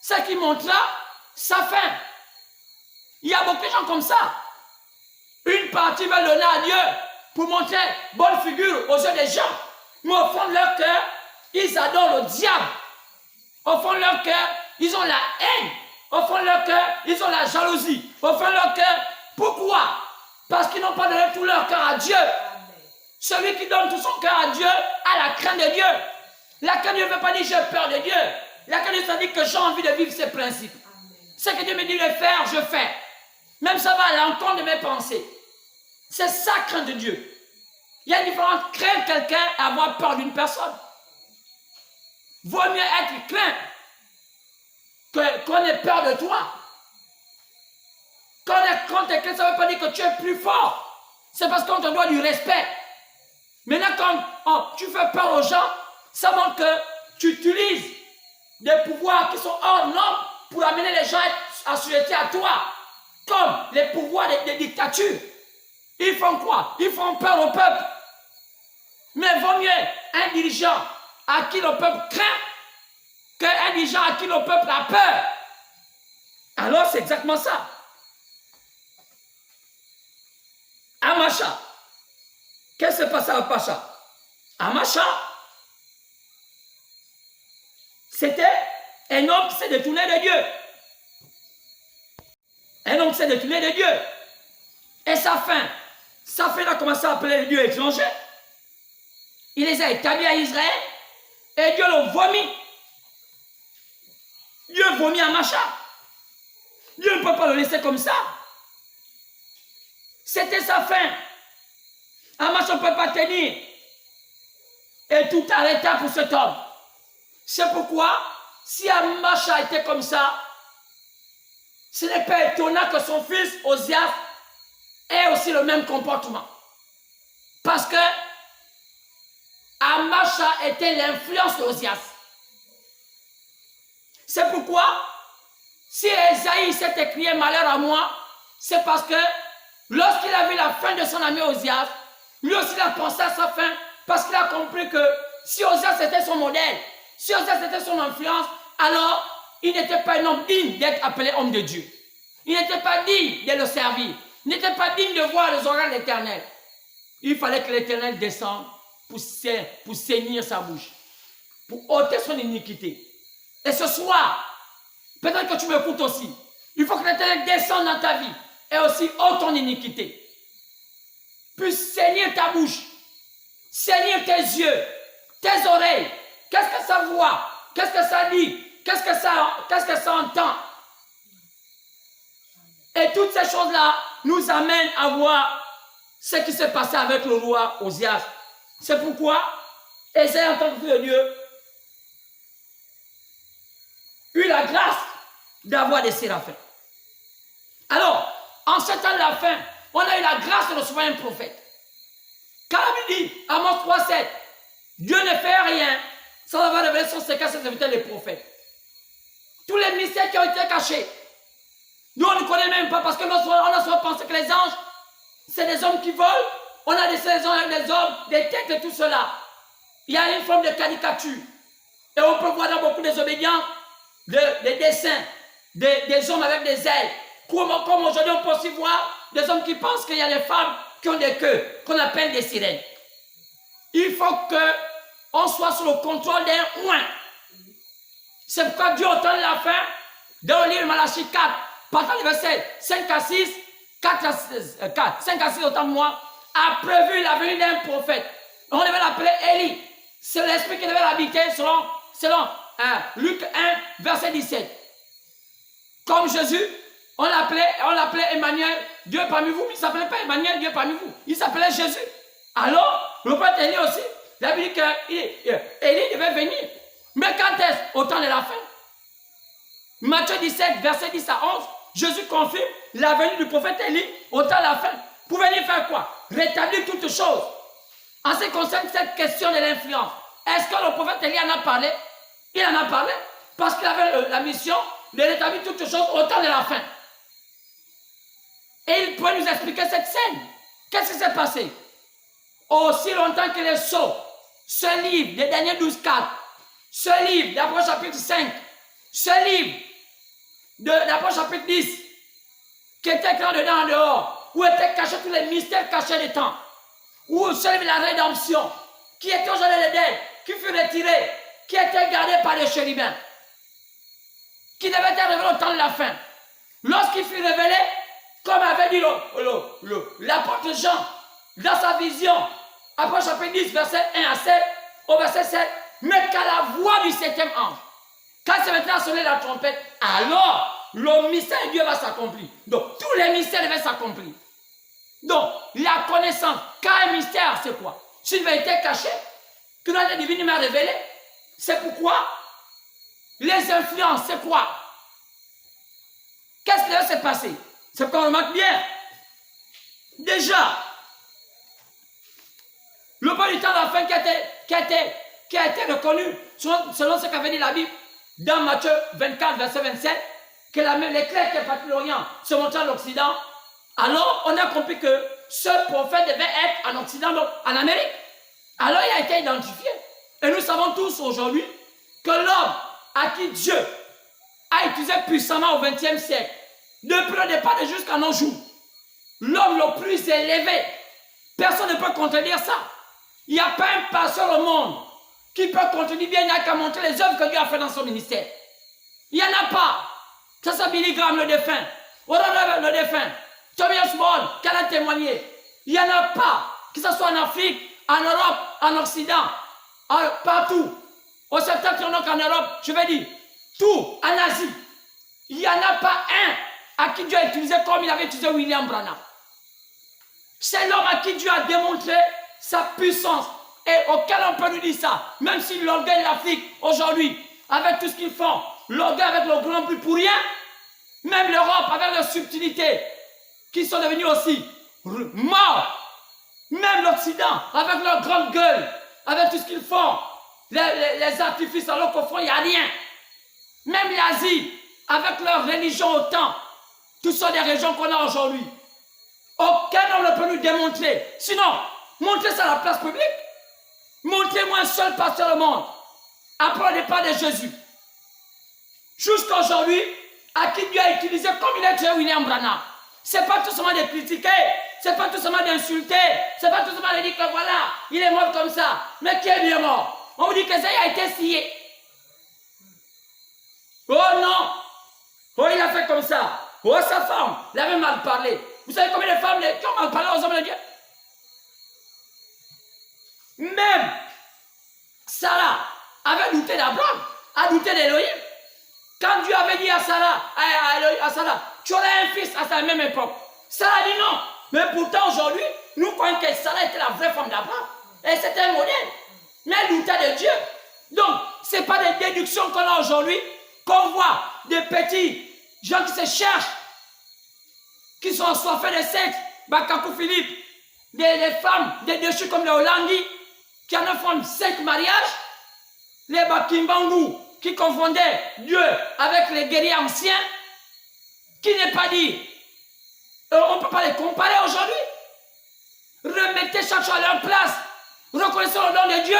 Ce qui montre là, sa fin. Il y a beaucoup de gens comme ça. Une partie va donner à Dieu pour montrer bonne figure aux yeux des gens. Mais au fond de leur cœur, ils adorent le diable. Au fond de leur cœur, ils ont la haine. Au fond de leur cœur, ils ont la jalousie. Au fond de leur cœur, pourquoi? Parce qu'ils n'ont pas donné tout leur cœur à Dieu. Celui qui donne tout son cœur à Dieu a la crainte de Dieu. La crainte de Dieu ne veut pas dire j'ai peur de Dieu. La crainte de Dieu, ça dit que j'ai envie de vivre ses principes. Ce que Dieu me dit de faire, je fais. Même ça va à l'encontre de mes pensées. C'est ça, crainte de Dieu. Il y a une différence entre craindre quelqu'un et avoir peur d'une personne. Vaut mieux être craint qu'on ait peur de toi. Quand tu es craint, ça ne veut pas dire que tu es plus fort. C'est parce qu'on te doit du respect. Maintenant, quand tu fais peur aux gens, ça montre que tu utilises des pouvoirs qui sont hors normes pour amener les gens à assujettis à toi. Comme les pouvoirs des dictatures. Ils font quoi? Ils font peur au peuple. Mais vaut mieux un dirigeant à qui le peuple craint qu'un dirigeant à qui le peuple a peur. Alors c'est exactement ça. Amacha. Qu'est-ce qui se passe à Pacha? Amacha, c'était un homme qui s'est détourné de Dieu. Un homme qui s'est détourné de Dieu. Et sa fin a commencé à appeler les dieux étrangers. Il les a établis à Israël. Et Dieu le vomit. Dieu vomit Amacha. Dieu ne peut pas le laisser comme ça. C'était sa fin. Amacha ne peut pas tenir. Et tout arrêta pour cet homme. C'est pourquoi, si Amacha était comme ça, ce n'est pas étonnant que son fils, Osias, ait aussi le même comportement. Parce que Amacha était l'influence d'Osias. C'est pourquoi, si Esaïe s'est écrié malheur à moi, c'est parce que lorsqu'il a vu la fin de son ami Osias, lui aussi il a pensé à sa fin, parce qu'il a compris que si Osias était son modèle, si Osias était son influence, alors il n'était pas un homme digne d'être appelé homme de Dieu. Il n'était pas digne de le servir. Il n'était pas digne de voir les organes de l'Éternel. Il fallait que l'Éternel descende pour saigner sa bouche, pour ôter son iniquité. Et ce soir, peut-être que tu m'écoutes aussi, il faut que l'Éternel descende dans ta vie et aussi ôte ton iniquité. Puisse saigner ta bouche, saigner tes yeux, tes oreilles. Qu'est-ce que ça voit? Qu'est-ce que ça dit? Qu'est-ce que ça entend? Et toutes ces choses-là nous amènent à voir ce qui s'est passé avec le roi Osias. C'est pourquoi Ésaïe, en tant que fils de Dieu, eut la grâce d'avoir des séraphins. Alors, en ce temps de la fin, on a eu la grâce de recevoir un prophète. Quand la Bible dit, Amos 3,7, Dieu ne fait rien sans avoir révélé son secret à ses serviteurs les prophètes. Tous les mystères qui ont été cachés, nous on ne connaît même pas parce que on a souvent pensé que les anges, c'est des hommes qui volent. On a des anges, des hommes, des têtes et tout cela. Il y a une forme de caricature. Et on peut voir dans beaucoup des obédients des dessins, des hommes avec des ailes. Comme aujourd'hui on peut aussi voir des hommes qui pensent qu'il y a des femmes qui ont des queues, qu'on appelle des sirènes. Il faut qu'on soit sous le contrôle d'un oint. C'est pourquoi Dieu, au temps de la fin, dans le livre de Malachie 4, partant du verset 5 à 6, 5 à 6 autant de moi, a prévu la venue d'un prophète. On devait l'appeler Élie. C'est l'esprit qui devait l'habiter selon Luc 1, verset 17. Comme Jésus, on l'appelait Emmanuel, Dieu parmi vous, mais il ne s'appelait pas Emmanuel, Dieu parmi vous. Il s'appelait Jésus. Alors, le prophète Élie aussi, il a dit qu'Élie devait venir. Mais quand est-ce? Au temps de la fin. Matthieu 17, verset 10 à 11, Jésus confirme la venue du prophète Élie au temps de la fin. Pour venir faire quoi? Rétablir toutes choses. En ce qui concerne cette question de l'influence, est-ce que le prophète Élie en a parlé? Il en a parlé parce qu'il avait la mission de rétablir toutes choses au temps de la fin. Et il pourrait nous expliquer cette scène. Qu'est-ce qui s'est passé? Aussi longtemps que les sceaux, ce livre des derniers 12 cartes, Ce livre d'Apôtres chapitre 5, ce livre d'Apôtres chapitre 10, qui était écrit dedans en dehors, où étaient cachés tous les mystères cachés des temps, où ce livre de la rédemption, qui était au jardin d'Éden, qui fut retiré, qui était gardé par les chérubins, qui devait être révélé au temps de la fin. Lorsqu'il fut révélé, comme avait dit l'apôtre Jean, dans sa vision, Apôtres chapitre 10, verset 1 à 7, au verset 7, mais qu'à la voix du septième ange, quand c'est maintenant sonné la trompette, alors le mystère de Dieu va s'accomplir. Donc tous les mystères devaient s'accomplir. Donc la connaissance, quand un mystère, c'est quoi? C'est une vérité cachée, que notre divine m'a révélée. C'est pourquoi les influences, c'est quoi? Qu'est-ce qui va se passer? C'est qu'on remarque bien. Déjà, le bon du temps de la fin qui a été reconnu, selon ce qu'avait dit la Bible, dans Matthieu 24, verset 27, que l'éclair qui est parti de l'Orient se montra à l'Occident. Alors, on a compris que ce prophète devait être en Occident, donc en Amérique. Alors, il a été identifié. Et nous savons tous aujourd'hui que l'homme à qui Dieu a utilisé puissamment au XXe siècle, depuis le départ jusqu'à nos jours, l'homme le plus élevé, personne ne peut contredire ça. Il n'y a pas un pasteur au monde qui peut contredire bien, il n'y a qu'à montrer les œuvres que Dieu a fait dans son ministère. Il n'y en a pas. Ça, c'est Billy Graham, le défunt. Oran le défunt. Tommy Osborne, qui a témoigné. Il n'y en a pas. Que ce soit en Afrique, en Europe, en Occident, partout. Au septentrion, en Europe, je vais dire, tout, en Asie. Il n'y en a pas un à qui Dieu a utilisé comme il avait utilisé William Branham. C'est l'homme à qui Dieu a démontré sa puissance et auquel on peut lui dire ça. Même si l'orgueil de l'Afrique aujourd'hui, avec tout ce qu'ils font, l'orgueil avec le grand but pour rien, même l'Europe avec leurs subtilités qui sont devenues aussi morts, même l'Occident avec leur grande gueule, avec tout ce qu'ils font, les artifices alors qu'au fond il n'y a rien. Même l'Asie avec leur religion autant, tout sont des régions qu'on a aujourd'hui. Aucun homme ne peut nous démontrer. Sinon, montrez ça à la place publique. Montrez-moi un seul pasteur au monde, après le départ de Jésus, jusqu'à aujourd'hui, à qui Dieu a utilisé comme il a utilisé William Branham. Ce n'est pas tout seulement de critiquer, ce n'est pas tout seulement d'insulter, ce n'est pas tout seulement de dire que voilà, il est mort comme ça. Mais qui est bien mort? On vous dit que ça a été scié. Oh non! Oh, il a fait comme ça. Oh, sa femme, il avait mal parlé. Vous savez combien de femmes qui ont mal parlé aux hommes de Dieu? Même Sarah avait douté d'Abraham, a douté d'Élohim. Quand Dieu avait dit à Sarah, tu aurais un fils à sa même époque. Sarah dit non. Mais pourtant aujourd'hui, nous croyons que Sarah était la vraie femme d'Abraham. Et c'était un modèle. Mais elle doutait de Dieu. Donc, ce n'est pas des déductions qu'on a aujourd'hui, qu'on voit des petits gens qui se cherchent, qui sont assoiffés de sexe, Bakakou Philippe, des femmes, des déchus comme les Hollandais, qui en font 5 mariages, les Bakimbangu, qui confondaient Dieu avec les guerriers anciens, qui n'est pas dit, on ne peut pas les comparer aujourd'hui. Remettez chaque chose à leur place, reconnaissons le don de Dieu.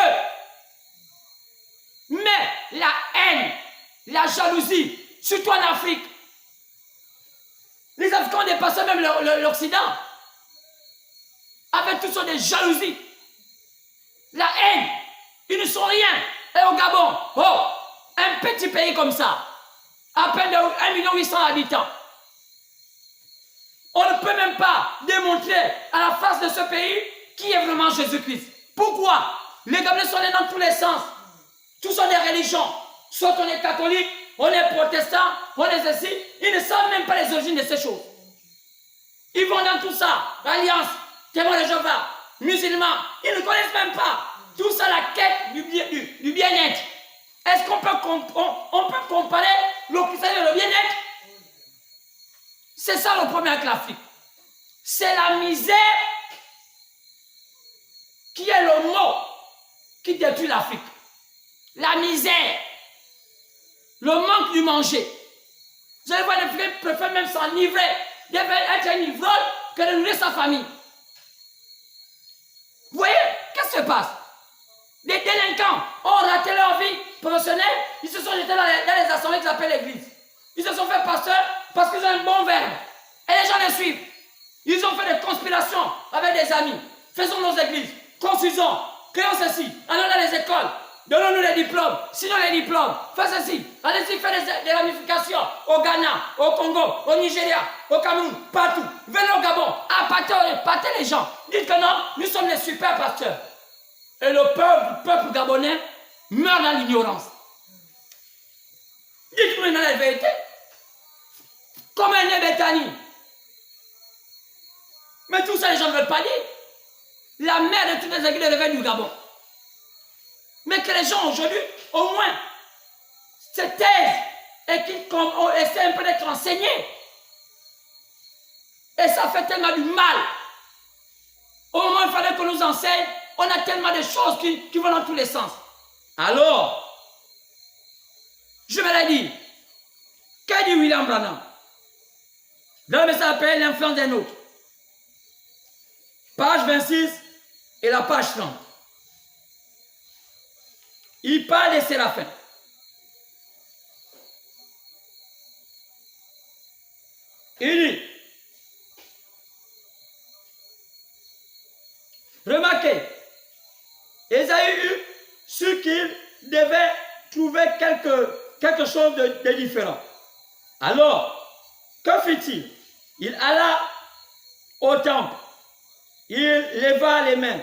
Mais la haine, la jalousie, surtout en Afrique, les Africains ont dépassé même l'Occident, avec toutes sortes de jalousies. La haine, ils ne sont rien. Et au Gabon, oh, un petit pays comme ça, à peine de 1 800 000 habitants, on ne peut même pas démontrer à la face de ce pays qui est vraiment Jésus-Christ. Pourquoi? Les Gabonais sont nés dans tous les sens. Tous sont des religions. Soit on est catholique, on est protestant, on est ceci. Ils ne savent même pas les origines de ces choses. Ils vont dans tout ça. Alliance, témoins de Jéhovah, musulmans. Ils ne connaissent même pas. Tout ça, la quête du bien-être. Est-ce qu'on peut comparer le christianisme et le bien-être? C'est ça le problème avec l'Afrique. C'est la misère qui est le mot qui détruit l'Afrique. La misère. Le manque du manger. Vous allez voir, les Africains préfèrent même s'enivrer, être un ivrogne, que de nourrir sa famille. Vous voyez, qu'est-ce qui se passe? Des délinquants ont raté leur vie professionnelle, ils se sont jetés dans les assemblées qu'ils appellent l'église. Ils se sont fait pasteurs parce qu'ils ont un bon verbe. Et les gens les suivent. Ils ont fait des conspirations avec des amis. Faisons nos églises, construisons, créons ceci, allons dans les écoles, donnons-nous les diplômes, sinon les diplômes, faites ceci, allez-y faire des ramifications au Ghana, au Congo, au Nigeria, au Cameroun, partout. Venez au Gabon, partez les gens. Dites que non, nous sommes les super pasteurs. Et le peuple gabonais meurt dans l'ignorance. Dites-nous dans la vérité. Comme un né Bethanie. Mais tout ça, les gens ne veulent pas dire. La mère de toutes les églises revient du Gabon. Mais que les gens aujourd'hui, au moins, se taisent et qu'ils essaient un peu d'être enseignés. Et ça fait tellement du mal. Au moment où il fallait qu'on nous enseigne, on a tellement de choses qui vont dans tous les sens. Alors, je vais la dire. Qu'a dit William Branham? Dans le message appelé l'influence des nôtres. Page 26 et la page 30. Il parle des séraphins. Il dit, remarquez, Ésaïe eut ce qu'il devait trouver quelque chose de différent. Alors, que fit-il? Il alla au temple, il leva les mains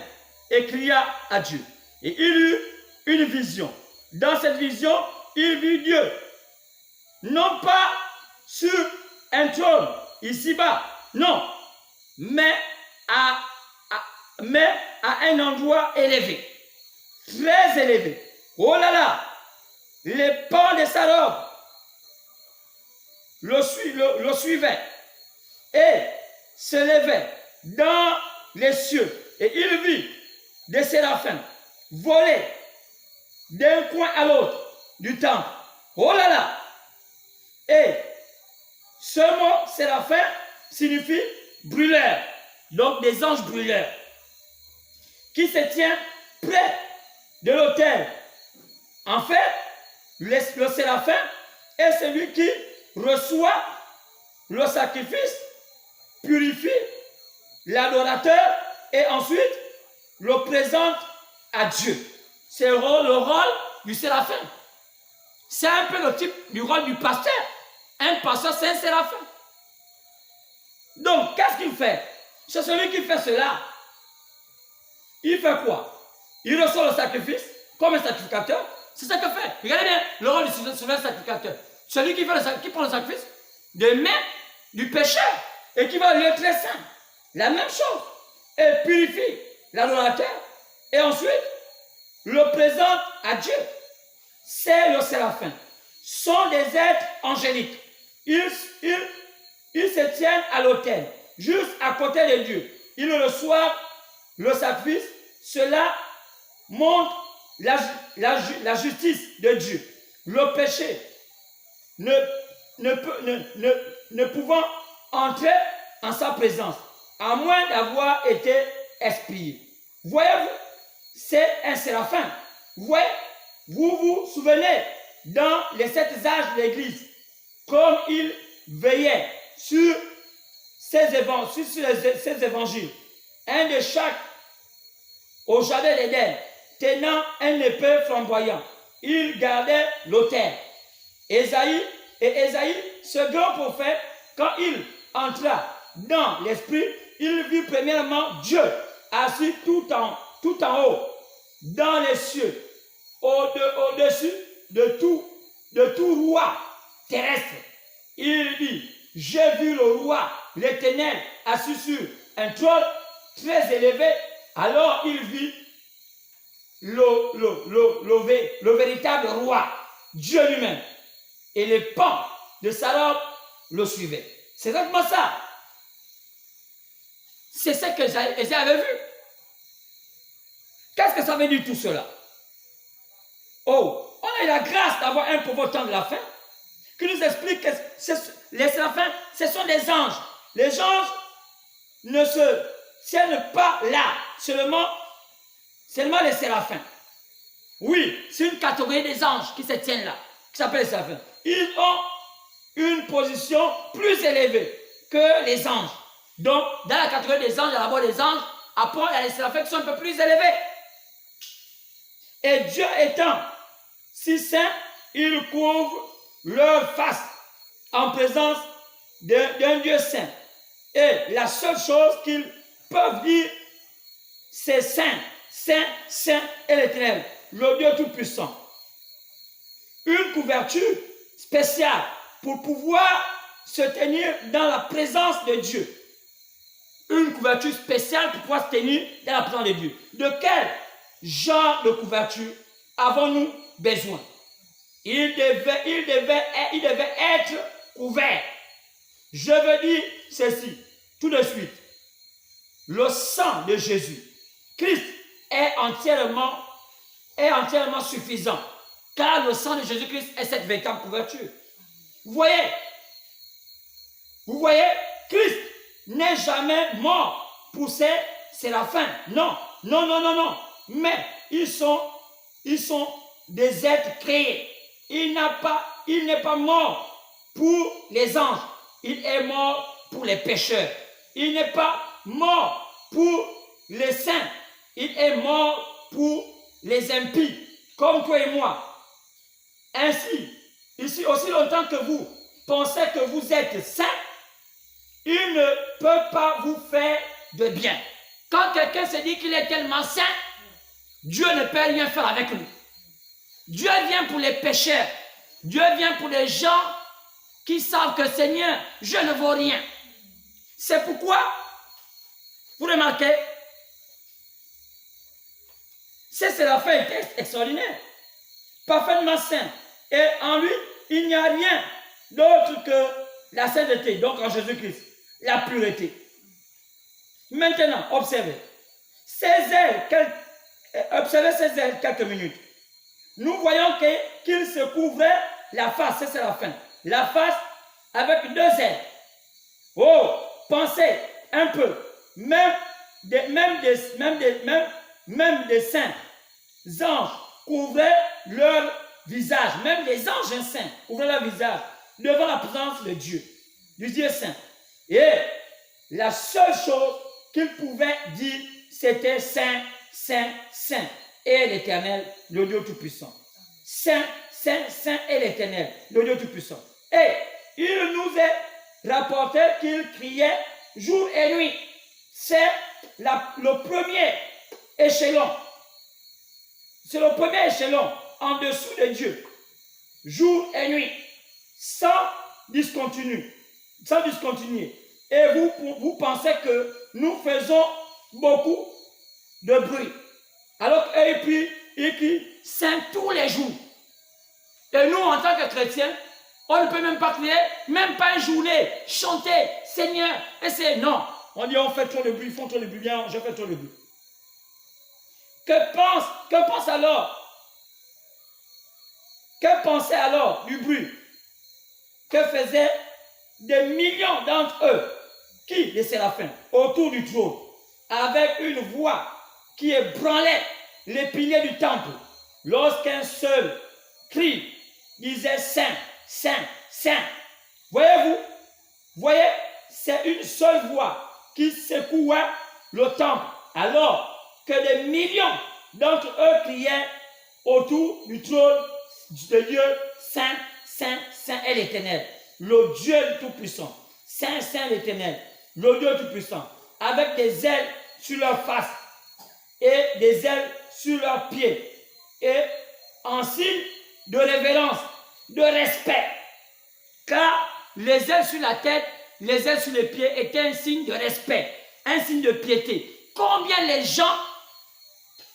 et cria à Dieu. Et il eut une vision. Dans cette vision, il vit Dieu. Non pas sur un trône, ici-bas, non, mais à un endroit élevé, très élevé. Oh là là, les pans de sa robe le suivaient et se levaient dans les cieux. Et il vit des séraphins voler d'un coin à l'autre du temple. Oh là là! Et ce mot séraphin signifie brûleur, donc des anges brûleurs, qui se tient près de l'autel. En fait, le séraphin est celui qui reçoit le sacrifice, purifie l'adorateur et ensuite le présente à Dieu. C'est le rôle du séraphin. C'est un peu le type du rôle du pasteur. Un pasteur, c'est un séraphin. Donc, qu'est-ce qu'il fait? C'est celui qui fait cela. Il fait quoi? Il reçoit le sacrifice comme un sacrificateur. C'est ça qu'il fait. Regardez bien le rôle du souverain sacrificateur. Celui qui prend le sacrifice des mains du pécheur et qui va au lieu très saint. La même chose. Et purifie l'adorateur et ensuite le présente à Dieu. C'est le séraphin. Sont des êtres angéliques. Ils se tiennent à l'autel, juste à côté de Dieu. Ils reçoivent le sacrifice. Cela montre la justice de Dieu. Le péché ne pouvant entrer en sa présence, à moins d'avoir été expié. Voyez-vous, c'est un séraphin. Voyez, vous vous souvenez, dans les 7 âges de l'Église, comme il veillait sur ces évangiles, un de chaque au jardin d'Éden, tenant un épée flamboyant, il gardait l'autel. Ésaïe, ce grand prophète, quand il entra dans l'esprit, il vit premièrement Dieu assis tout en haut, dans les cieux, au-dessus de tout roi terrestre. Il dit, j'ai vu le roi, l'Éternel, assis sur un trône très élevé. Alors il vit le véritable roi, Dieu lui-même. Et les pans de sa robe le suivaient. C'est exactement ça. C'est ce que Ésaïe avait vu. Qu'est-ce que ça veut dire tout cela? Oh, on a eu la grâce d'avoir un pauvre temps de la fin qui nous explique que les séraphins, ce sont des anges. Les anges ne se tiennent pas là, seulement les séraphins. Oui, c'est une catégorie des anges qui se tiennent là, qui s'appelle les séraphins. Ils ont une position plus élevée que les anges. Donc, dans la catégorie des anges, il y a d'abord les anges, après il y a les séraphins qui sont un peu plus élevés. Et Dieu étant si saint, il couvre leur face en présence d'un Dieu saint. Et la seule chose qu'ils peuvent dire, c'est saint, saint, saint et l'éternel, le Dieu Tout-Puissant. Une couverture spéciale pour pouvoir se tenir dans la présence de Dieu. Une couverture spéciale pour pouvoir se tenir dans la présence de Dieu. De quel genre de couverture avons-nous besoin? Il devait être couvert. Je veux dire ceci tout de suite. Le sang de Jésus, Christ, est entièrement suffisant. Car le sang de Jésus-Christ est cette véritable couverture. Vous voyez, Christ n'est jamais mort pour ses séraphins. Non. Mais ils sont des êtres créés. Il n'est pas mort pour les anges. Il est mort pour les pécheurs. Il n'est pas mort pour les saints. Il est mort pour les impies, comme toi et moi. Ainsi, ici, aussi longtemps que vous pensez que vous êtes saints, il ne peut pas vous faire de bien. Quand quelqu'un se dit qu'il est tellement saint, Dieu ne peut rien faire avec lui. Dieu vient pour les pécheurs. Dieu vient pour les gens qui savent que Seigneur, je ne vaux rien. C'est pourquoi, vous remarquez, ces séraphins étaient extraordinaires, parfaitement saints. Et en lui, il n'y a rien d'autre que la sainteté, donc en Jésus-Christ, la pureté. Maintenant, observez ces ailes quelques minutes. Nous voyons qu'il se couvrait la face, c'est la fin. La face avec deux ailes. Oh, pensez un peu, même des saints anges couvraient leur visage, même les anges saints couvraient leur visage devant la présence de Dieu, du Dieu saint. Et la seule chose qu'ils pouvaient dire, c'était Saint, Saint, Saint, et l'Éternel, le Dieu Tout-Puissant. Saint, Saint, Saint et l'Éternel, le Dieu Tout-Puissant. Et il nous est rapporté qu'il criait jour et nuit. C'est le premier échelon. C'est le premier échelon en dessous de Dieu. Jour et nuit. Sans discontinuer. Et vous pensez que nous faisons beaucoup de bruit. Alors qu'eux, ils crient saint tous les jours. Et nous, en tant que chrétiens, on ne peut même pas crier, même pas une journée, chanter, Seigneur, et c'est non. On dit, on fait trop de bruit, ils font trop de bruit, bien, je fais trop de bruit. Que pense alors? Que pensaient alors du bruit que faisaient des millions d'entre eux, qui, les séraphins, autour du trône, avec une voix qui ébranlait les piliers du temple, lorsqu'un seul cri disait Saint, Saint, Saint. Voyez, c'est une seule voix qui secouait le temple, alors que des millions d'entre eux criaient autour du trône de Dieu, Saint, Saint, Saint est l'Éternel, le Dieu Tout-Puissant. Saint, Saint l'Éternel, le Dieu Tout-Puissant, avec des ailes sur leur face et des ailes sur leurs pieds, et en signe de révérence, de respect, car les ailes sur la tête, les ailes sur les pieds étaient un signe de respect, un signe de piété. Combien les gens,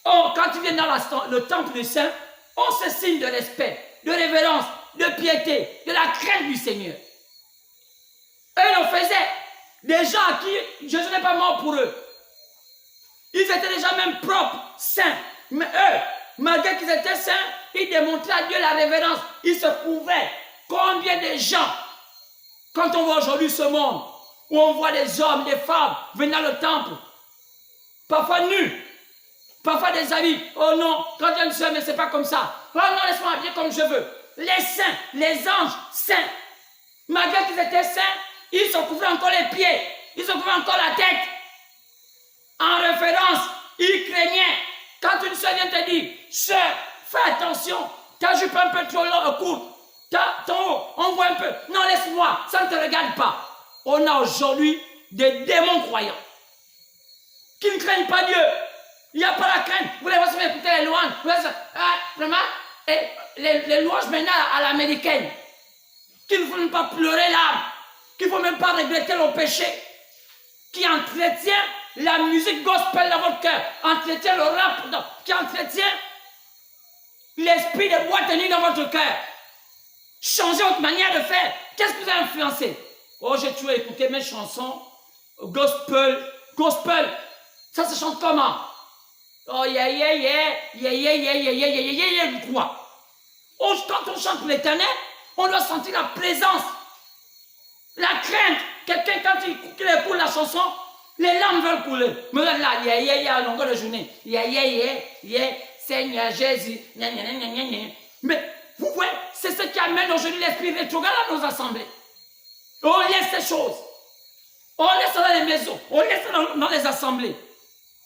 quand ils viennent dans le temple du Saint, ont ce signe de respect, de révérence, de piété, de la crainte du Seigneur. Eux le faisaient. Des gens à qui Jésus n'est pas mort pour eux. Ils étaient déjà même propres, saints. Mais eux, malgré qu'ils étaient saints, ils démontraient à Dieu la révérence. Ils se couvraient. Combien de gens, quand on voit aujourd'hui ce monde, où on voit des hommes, des femmes venir dans le temple, parfois nus, Parfois des amis, oh non, quand Dieu me soeur, mais c'est pas comme ça. Oh non, laisse-moi habiller comme je veux. Les saints, les anges saints, malgré qu'ils étaient saints, ils se couvraient encore les pieds, ils se couvraient encore la tête. En référence, ils craignaient. Quand une soeur vient te dire, soeur, fais attention, ta jupe un peu trop courte, ton haut, on voit un peu. Non, laisse-moi, ça ne te regarde pas. On a aujourd'hui des démons croyants qui ne craignent pas Dieu. Il n'y a pas la crainte. Vous les voyez écouter les louanges. Vraiment, et les louanges maintenant à l'américaine. Qu'il ne faut même pas pleurer l'âme. Qu'il ne faut même pas regretter le péché. Qui entretient la musique gospel dans votre cœur. Entretient le rap. Qui entretient l'esprit de boîte de nuit dans votre cœur. Changez votre manière de faire. Qu'est-ce que vous avez influencé? Oh, j'ai toujours écouté mes chansons gospel. Gospel. Ça se chante comment? Oh, yeah, yeah, yeah, yeah, yeah, yeah, yeah, yeah, yeah, yeah, yeah, yeah, quoi? Oh, quand on chante pour l'éternel, on doit sentir la présence, la crainte. Quelqu'un, quand il écoute la chanson, les larmes veulent couler. Mais là, yeah, yeah, yeah, à longueur de journée. Yeah, yeah, yeah, yeah, Seigneur Jésus. Gna, gna, gna, gna, gna. Mais, vous voyez, c'est ce qui amène aujourd'hui l'esprit rétrograde à nos assemblées. On laisse ces choses. On laisse ça dans les maisons. On laisse ça dans les assemblées.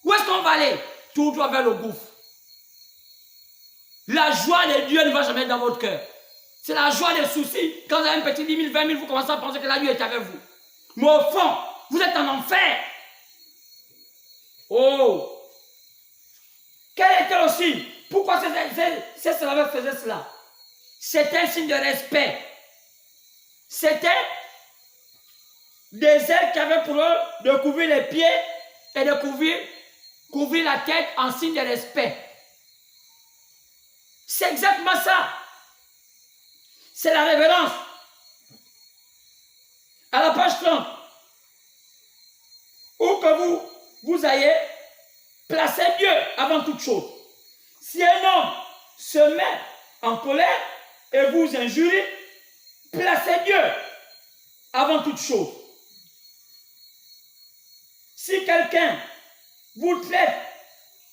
Où est-ce qu'on va aller? Tout doit vers le gouffre. La joie de Dieu ne va jamais être dans votre cœur. C'est la joie des soucis. Quand vous avez un petit 10 000, 20 000, vous commencez à penser que la Dieu est avec vous. Mais au fond, vous êtes en enfer. Oh! Quel était le signe? Pourquoi ces slaveurs faisaient cela? C'était un signe de respect. C'était des ailes qui avaient pour eux de couvrir les pieds et de couvrir la tête en signe de respect. C'est exactement ça. C'est la révérence. À la page 30. Où que vous ayez, placez Dieu avant toute chose. Si un homme se met en colère et vous injure, placez Dieu avant toute chose. Si quelqu'un vous traite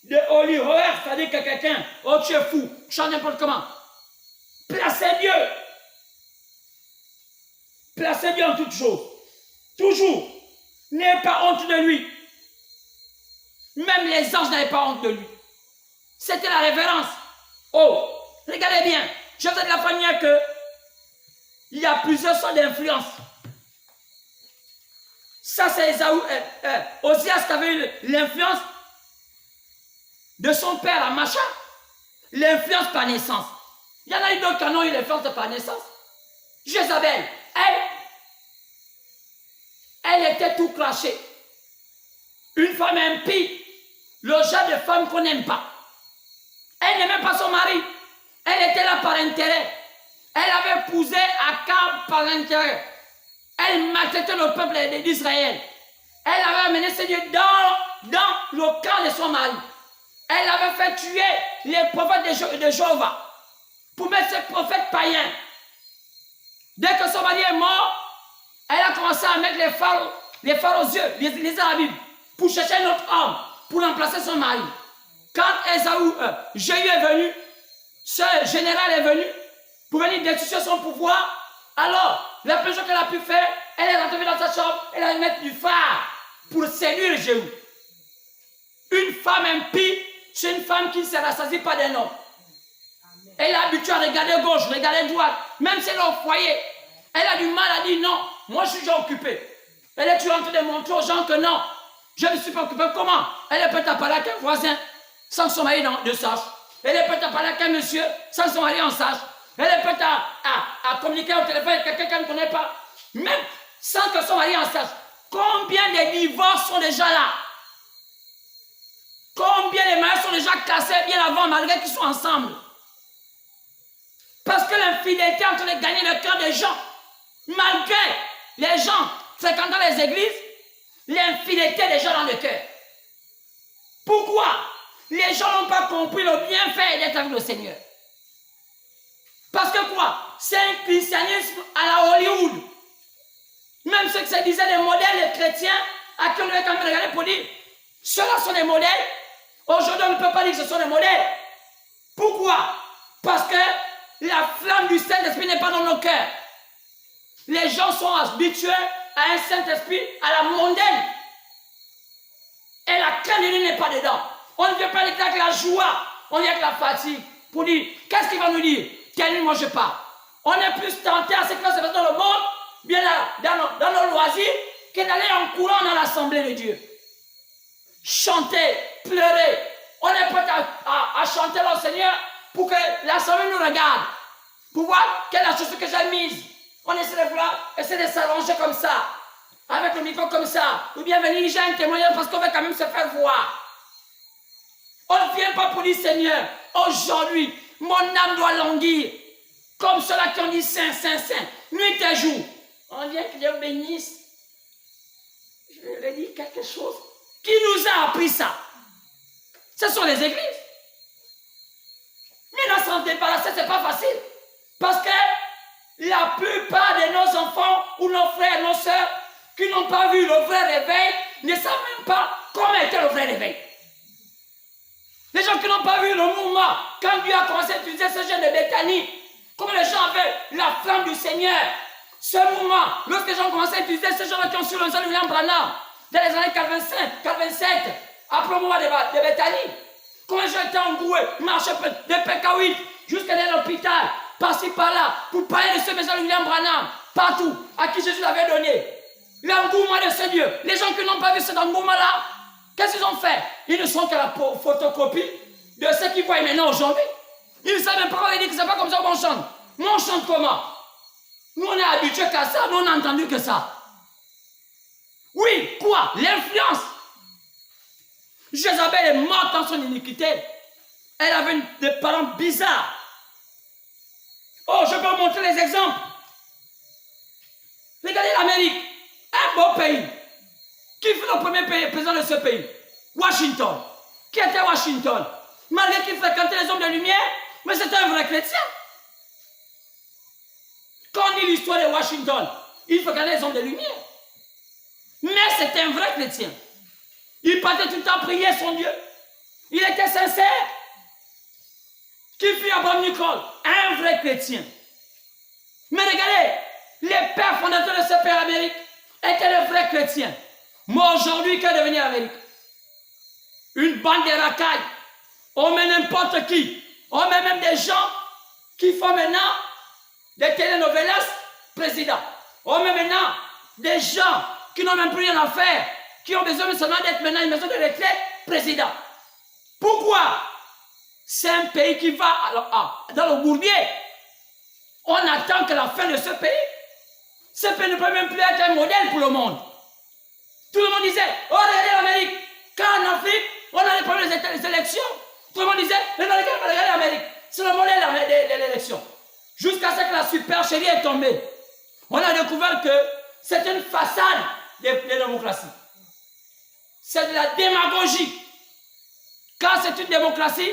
de holy horror, c'est-à-dire que quelqu'un, oh tu es fou, chante n'importe comment. Placez Dieu. Placez Dieu en toutes choses. Toujours. N'ayez pas honte de lui. Même les anges n'avaient pas honte de lui. C'était la révérence. Oh, regardez bien. Je vous ai de la manière que il y a plusieurs sortes d'influences. Ça, c'est Esaü, Osias qui avait eu l'influence de son père, Amacha. L'influence par naissance. Il y en a eu d'autres qui ont eu l'influence par naissance. Jézabel, elle était tout crachée. Une femme impie, le genre de femme qu'on n'aime pas. Elle n'aimait pas son mari. Elle était là par intérêt. Elle avait épousé Akab par intérêt. Elle maltraitait le peuple d'Israël. Elle avait amené ses dieux dans le camp de son mari. Elle avait fait tuer les prophètes de Jéhovah pour mettre ces prophètes païens. Dès que son mari est mort, elle a commencé à mettre les phares aux yeux, les Arabites, pour chercher un autre homme, pour remplacer son mari. Quand Jéhu est venu, ce général est venu pour venir destituer son pouvoir, alors la première chose qu'elle a pu faire, elle est rentrée dans sa chambre, elle a mis du phare pour séduire Jéhu. Une femme impie, c'est une femme qui ne se rassasie pas d'un homme. Elle est habituée à regarder gauche, regarder droite, même si elle est au foyer. Elle a du mal à dire non, moi je suis déjà occupée. Elle est toujours en train de montrer aux gens que non, je ne suis pas occupée. Comment? Elle est peut-être à parler avec un voisin sans que son mari ne sache. Elle est peut-être à parler avec un monsieur sans que son mari en sache. Elle est peut-être à communiquer au téléphone avec quelqu'un qu'elle ne connaît pas, même sans que son mari en sache. Combien de divorces sont déjà là? Combien de mariages sont déjà cassés bien avant, malgré qu'ils sont ensemble? Parce que l'infidélité est en train de gagner le cœur des gens. Malgré les gens fréquentant les églises, l'infidélité des gens dans le cœur. Pourquoi? Les gens n'ont pas compris le bienfait d'être avec le Seigneur. Parce que quoi? C'est un christianisme à la Hollywood. Même ceux qui se disaient des modèles chrétiens, à qui on devait quand même regarder pour dire, ceux-là sont des modèles, Aujourd'hui, on ne peut pas dire que ce sont des modèles. Pourquoi? Parce que la flamme du Saint-Esprit n'est pas dans nos cœurs. Les gens sont habitués à un Saint-Esprit à la mondaine. Et la crainte de Dieu n'est pas dedans. On ne vient pas avec la joie, on vient avec la fatigue. Pour dire, qu'est-ce qu'il va nous dire? Telle nuit, moi je pars. On est plus tenté à ce qui va se passer dans le monde, bien là, dans nos loisirs, que d'aller en courant dans l'assemblée de Dieu. Chanter, pleurer. On est prêt à chanter au Seigneur pour que l'assemblée nous regarde. Pour voir quelle est la chose que j'ai mise. On essaie de voir, essaie de s'arranger comme ça. Avec le micro comme ça. Ou bien venir, j'ai un témoignage parce qu'on va quand même se faire voir. On ne vient pas pour dire, Seigneur, aujourd'hui, mon âme doit languir. Comme ceux-là qui ont dit Saint, Saint, Saint, nuit et jour. On vient que Dieu bénisse. Je leur dis quelque chose. Qui nous a appris ça? Ce sont les églises. Mais dans s'en débarrasser, ce n'est pas facile. Parce que la plupart de nos enfants ou nos frères, nos soeurs, qui n'ont pas vu le vrai réveil, ne savent même pas comment était le vrai réveil. Les gens qui n'ont pas vu le mouvement, quand Dieu a commencé à utiliser ce jeune de Béthanie, comment les gens avaient la flamme du Seigneur. Ce mouvement, lorsque les gens ont commencé à utiliser ces gens qui ont su le sang de William Branham, dans les années 87, après le mouvement de Béthanie, comment les gens étaient engoués, marchaient de PK8 jusqu'à l'hôpital, par-ci par-là, pour parler de ce message de William Branham, partout, à qui Jésus l'avait donné. L'engouement de ce Dieu. Les gens qui n'ont pas vu cet engouement-là, qu'est-ce qu'ils ont fait? Ils ne sont que la photocopie de ce qu'ils voient maintenant aujourd'hui. Ils ne savent même pas dire que ce n'est pas comme ça qu'on chante. Mais on chante comment? Nous, on est habitués qu'à ça, nous, on n'a entendu que ça. Oui, quoi? L'influence. Jézabel est morte dans son iniquité. Elle avait des parents bizarres. Oh, je peux vous montrer les exemples. Regardez l'Amérique, un beau pays. Qui fut le premier président de ce pays? Washington. Qui était Washington? Malgré qu'il fréquentait les hommes de lumière, mais c'était un vrai chrétien. Quand on lit l'histoire de Washington, il fréquentait les hommes de lumière. Mais c'était un vrai chrétien. Il partait tout le temps prier son Dieu. Il était sincère. Qui fut Abraham Lincoln? Un vrai chrétien. Mais regardez, les pères fondateurs de ce pays Amérique étaient de vrais chrétiens. Moi aujourd'hui, qu'est devenu l'Amérique? Une bande de racailles. On met n'importe qui. On met même des gens qui font maintenant des telenovelas présidents. On met maintenant des gens qui n'ont même plus rien à faire, qui ont besoin seulement d'être maintenant une maison de retraite président. Pourquoi? C'est un pays qui va dans le bourbier. On attend que la fin de ce pays. Ce pays ne peut même plus être un modèle pour le monde. Tout le monde disait, oh regardez l'Amérique. Quand en Afrique, on a les problèmes des élections. Tout le monde disait, regardez l'Amérique. C'est le modèle de l'élection. Jusqu'à ce que la supercherie est tombée. On a découvert que c'est une façade de démocratie. C'est de la démagogie. Car c'est une démocratie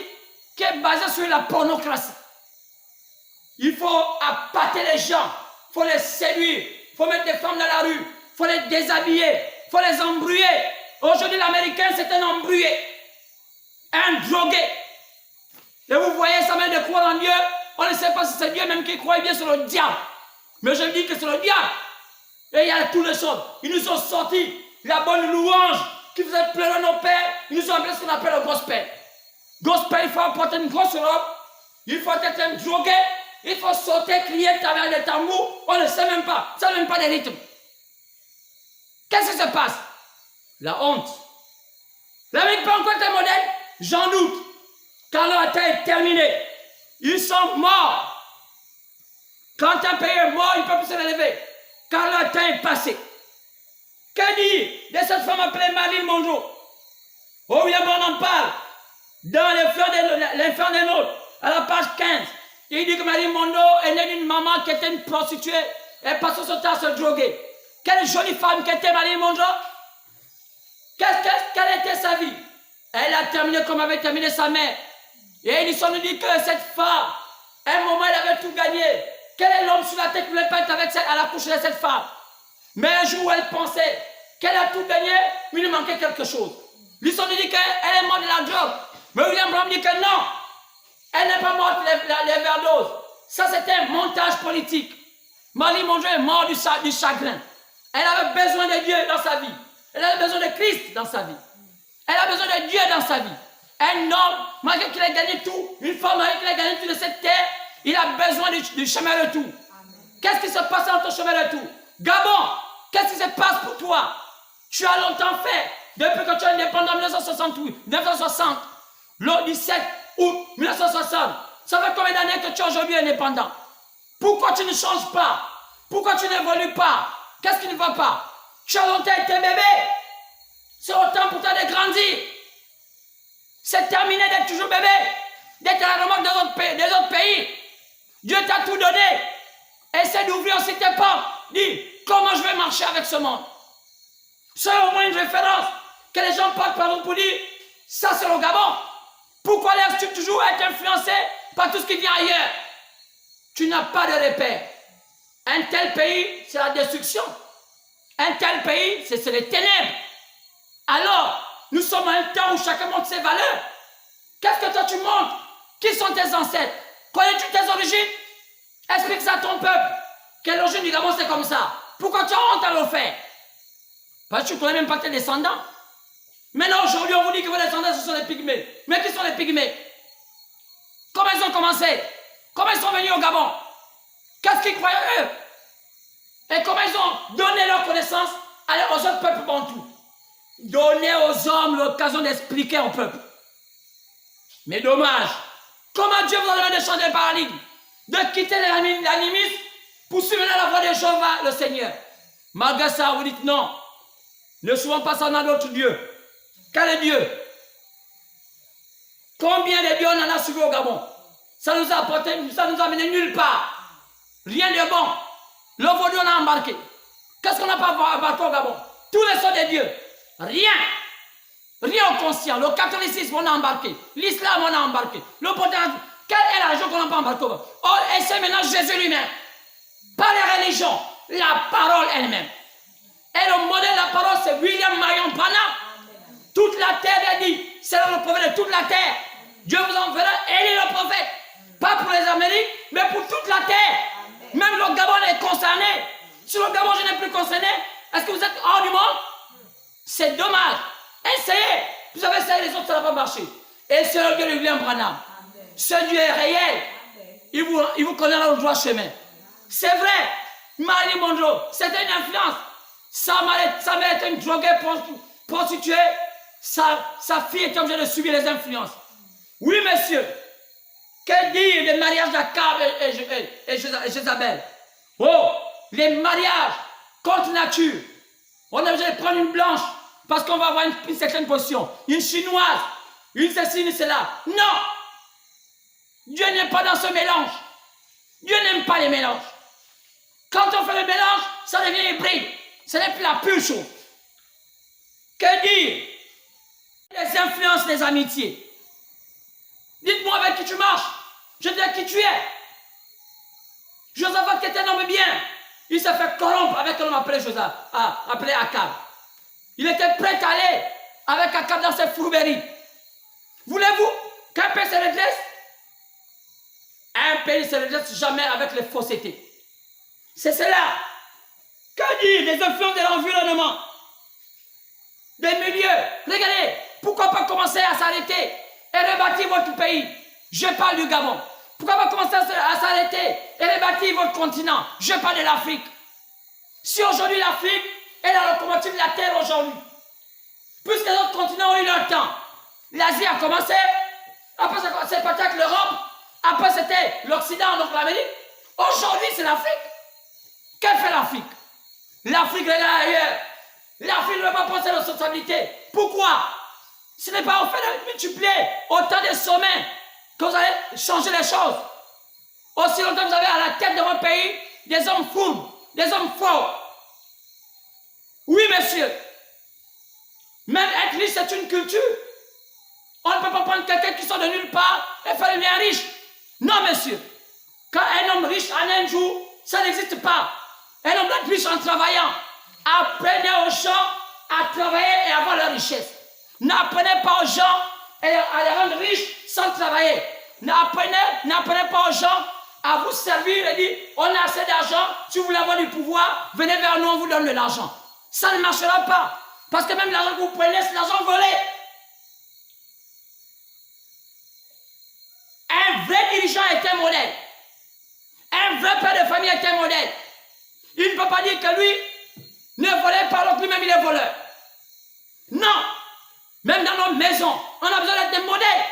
qui est basée sur la pornocratie. Il faut appâter les gens, il faut les séduire, il faut mettre des femmes dans la rue, il faut les déshabiller, il faut les embrouiller. Aujourd'hui, l'Américain, c'est un embrouillé, un drogué. Et vous voyez, ça met de croire en Dieu. On ne sait pas si c'est Dieu même qui croit bien sur le diable. Mais je dis que c'est le diable. Et il y a toutes les choses. Ils nous ont sorti la bonne louange qui faisait pleurer nos pères. Ils nous ont appelé ce qu'on appelle le gospel. Gospel, il faut porter une grosse robe. Il faut être un drogué. Il faut sauter, crier, avec des tambours. On ne sait même pas. Ça n'a même pas de rythme. Qu'est-ce qui se passe? La honte. L'Amérique peut encore être un modèle? J'en doute. Quand leur temps est terminé, ils sont morts. Quand un pays est mort, il ne peut plus se relever. Quand leur temps est passé. Que dire de cette femme appelée Marilyn Monroe? Oh, oui, on en parle. Dans l'infernal des nôtres, à la page 15, il dit que Marilyn Monroe est née d'une maman qui était une prostituée et passait son temps à se droguer. Quelle jolie femme qu'était Marilyn Monroe? Quelle était sa vie? Elle a terminé comme avait terminé sa mère. Et ils nous dit que cette femme, à un moment, elle avait tout gagné. Quel est l'homme sur la tête qui ne voulait pas être à la couche de cette femme? Mais un jour où elle pensait qu'elle a tout gagné, mais il lui manquait quelque chose. Ils ont dit qu'elle est morte de la drogue. Mais William Branham dit que non, elle n'est pas morte les overdoses. Ça, c'était un montage politique. Marie Mongeau est morte du chagrin. Elle avait besoin de Dieu dans sa vie. Elle avait besoin de Christ dans sa vie. Elle a besoin de Dieu dans sa vie. Un homme, malgré qu'il ait gagné tout, une femme, malgré qu'il ait gagné tout de cette terre, il a besoin du chemin retour. Qu'est-ce qui se passe dans ton chemin retour? Gabon, qu'est-ce qui se passe pour toi? Tu as longtemps fait, depuis que tu es indépendant en 1960, le 17 août 1960. Ça fait combien d'années que tu es aujourd'hui indépendant? Pourquoi tu ne changes pas? Pourquoi tu n'évolues pas? Qu'est-ce qui ne va pas? Tu as longtemps été bébé. C'est autant pour toi de grandir. C'est terminé d'être toujours bébé, d'être à la remorque des autres pays. Dieu t'a tout donné. Essaie d'ouvrir aussi tes portes. Dis, comment je vais marcher avec ce monde? C'est au moins une référence que les gens partent par vous pour dire, ça c'est le Gabon. Pourquoi laisses-tu toujours être influencé par tout ce qui vient ailleurs? Tu n'as pas de repère. Un tel pays, c'est la destruction. Un tel pays, c'est les ténèbres. Alors, nous sommes à un temps où chacun montre ses valeurs. Qu'est-ce que toi tu montres? Qui sont tes ancêtres? Connais-tu tes origines? Explique ça à ton peuple. Que l'origine du Gabon c'est comme ça. Pourquoi tu as honte à le faire? Parce que tu ne connais même pas tes descendants. Maintenant, aujourd'hui, on vous dit que vos descendants, ce sont les pygmées. Mais qui sont les pygmées? Comment ils ont commencé? Comment ils sont venus au Gabon? Qu'est-ce qu'ils croyaient eux? Et comment ils ont donné leur connaissance aux autres peuples bantous? Donner aux hommes l'occasion d'expliquer au peuple. Mais dommage. Comment Dieu vous a donné de changer le paradigme? De quitter l'animisme pour suivre la voie de Jéhovah, le Seigneur. Malgré ça, vous dites non. Ne suivons pas ça dans d'autres dieux. Quel est Dieu? Combien de dieux on en a suivi au Gabon? Ça nous a apporté, ça nous a amené nulle part. Rien de bon. Le vaudou on a embarqué. Qu'est-ce qu'on n'a pas embarqué au Gabon? Tous les sons des dieux. Rien. Rien au conscient. Le catholicisme on a embarqué. L'islam on a embarqué. Le protestantisme. Quelle est la religion qu'on n'a pas embarqué au Gabon? Oh, et c'est maintenant Jésus lui-même. Pas les religions. La parole elle-même. Et le modèle de la parole c'est William Marion Branham. Toute la terre est dit. C'est le prophète de toute la terre. Dieu vous enverra Élie le prophète. Pas pour les Amériques, mais pour toute la terre. Même le Gabon est concerné. Si le Gabon je n'ai plus concerné, est-ce que vous êtes hors du monde? C'est dommage. Essayez. Vous avez essayé, les autres, ça n'a pas marché. Et c'est le Dieu de William Branham. Ce Dieu est réel. Il vous connaît dans le droit chemin. C'est vrai. Marie Monroe, c'était une influence. Sa mère était une droguée prostituée. Sa fille était obligée de subir les influences. Oui, monsieur. Que dire des mariages d'Akab et Jézabel? Oh, les mariages contre nature. On est obligé de prendre une blanche parce qu'on va avoir une certaine position. Une chinoise, une ceci, une cela. Non! Dieu n'est pas dans ce mélange. Dieu n'aime pas les mélanges. Quand on fait le mélange, ça devient hybride. Ce n'est plus la pure chose. Que dire? Les influences, les amitiés. Dites-moi avec qui tu marches. Je dis à qui tu es. Josaphat était un homme bien. Il s'est fait corrompre avec un homme appelé Akab. Il était prêt à aller avec Akab dans ses fourberies. Voulez-vous qu'un pays se redresse? Un pays ne se redresse jamais avec les faussetés. C'est cela. Que dire des influences de l'environnement? Des milieux. Regardez, pourquoi pas commencer à s'arrêter et rebâtir votre pays? Je parle du Gabon. Pourquoi pas commencer à s'arrêter et rebâtir votre continent? Je parle de l'Afrique. Si aujourd'hui l'Afrique est la locomotive de la Terre aujourd'hui, puisque les autres continents ont eu leur temps, l'Asie a commencé, après c'est parti avec l'Europe, après c'était l'Occident, donc l'Amérique. Aujourd'hui c'est l'Afrique. Qu'elle fait l'Afrique? L'Afrique regarde ailleurs. L'Afrique ne veut pas prendre ses responsabilités. Pourquoi? Ce n'est pas au fait de multiplier autant de sommets que vous allez changer les choses. Aussi longtemps que vous avez à la tête de votre pays des hommes fous, des hommes forts. Oui, monsieur. Même être riche, c'est une culture. On ne peut pas prendre quelqu'un qui sort de nulle part et faire le bien riche. Non, monsieur. Quand un homme riche en un jour, ça n'existe pas. Un homme riche en travaillant. Apprenez aux gens à travailler et avoir leur richesse. N'apprenez pas aux gens à les rendre riches sans travailler. N'apprenez pas aux gens à vous servir et dire, on a assez d'argent, si vous voulez avoir du pouvoir, venez vers nous, on vous donne de l'argent. Ça ne marchera pas. Parce que même l'argent que vous prenez, c'est l'argent volé. Un vrai dirigeant est un modèle. Un vrai père de famille est un modèle. Il ne peut pas dire que lui ne volait pas alors que lui-même il est voleur. Non. Même dans nos maisons, on a besoin d'être des modèles.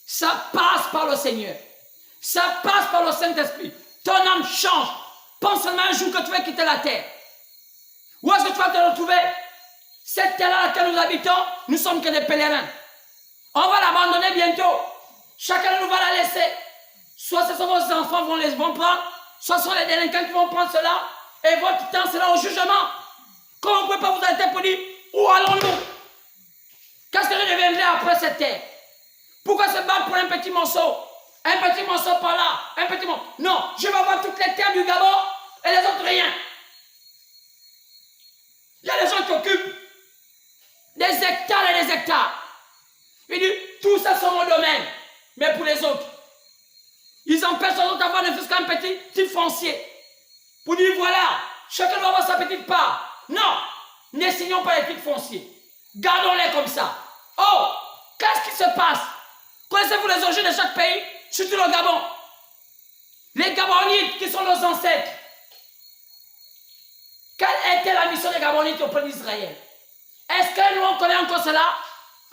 Ça passe par le Seigneur. Ça passe par le Saint-Esprit. Ton âme change. Pense seulement un jour que tu vas quitter la terre. Où est-ce que tu vas te retrouver? Cette terre à laquelle nous habitons, nous sommes que des pèlerins. On va l'abandonner bientôt. Chacun de nous va la laisser. Soit ce sont vos enfants qui vont prendre, soit ce sont les délinquants qui vont prendre cela, et votre temps sera au jugement. Comment on ne peut pas vous arrêter pour dire, où allons-nous? Qu'est-ce que je deviendrai après cette terre? Pourquoi se battre pour un petit morceau? Un petit morceau par là, un petit morceau. Non, je vais avoir toutes les terres du Gabon et les autres rien. Il y a des gens qui occupent des hectares et des hectares. Ils disent, tout ça c'est mon domaine. Mais pour les autres, ils empêchent les autres d'avoir ne fût qu'un petit foncier. Pour dire, voilà, chacun doit avoir sa petite part. Non, n'essignons pas les petits fonciers. Gardons-les comme ça. Oh, qu'est-ce qui se passe? Connaissez-vous les origines de chaque pays? Surtout le Gabon. Les Gabonites qui sont nos ancêtres. Quelle était la mission des Gabonites au peuple d'Israël? Est-ce que nous on connaît encore cela?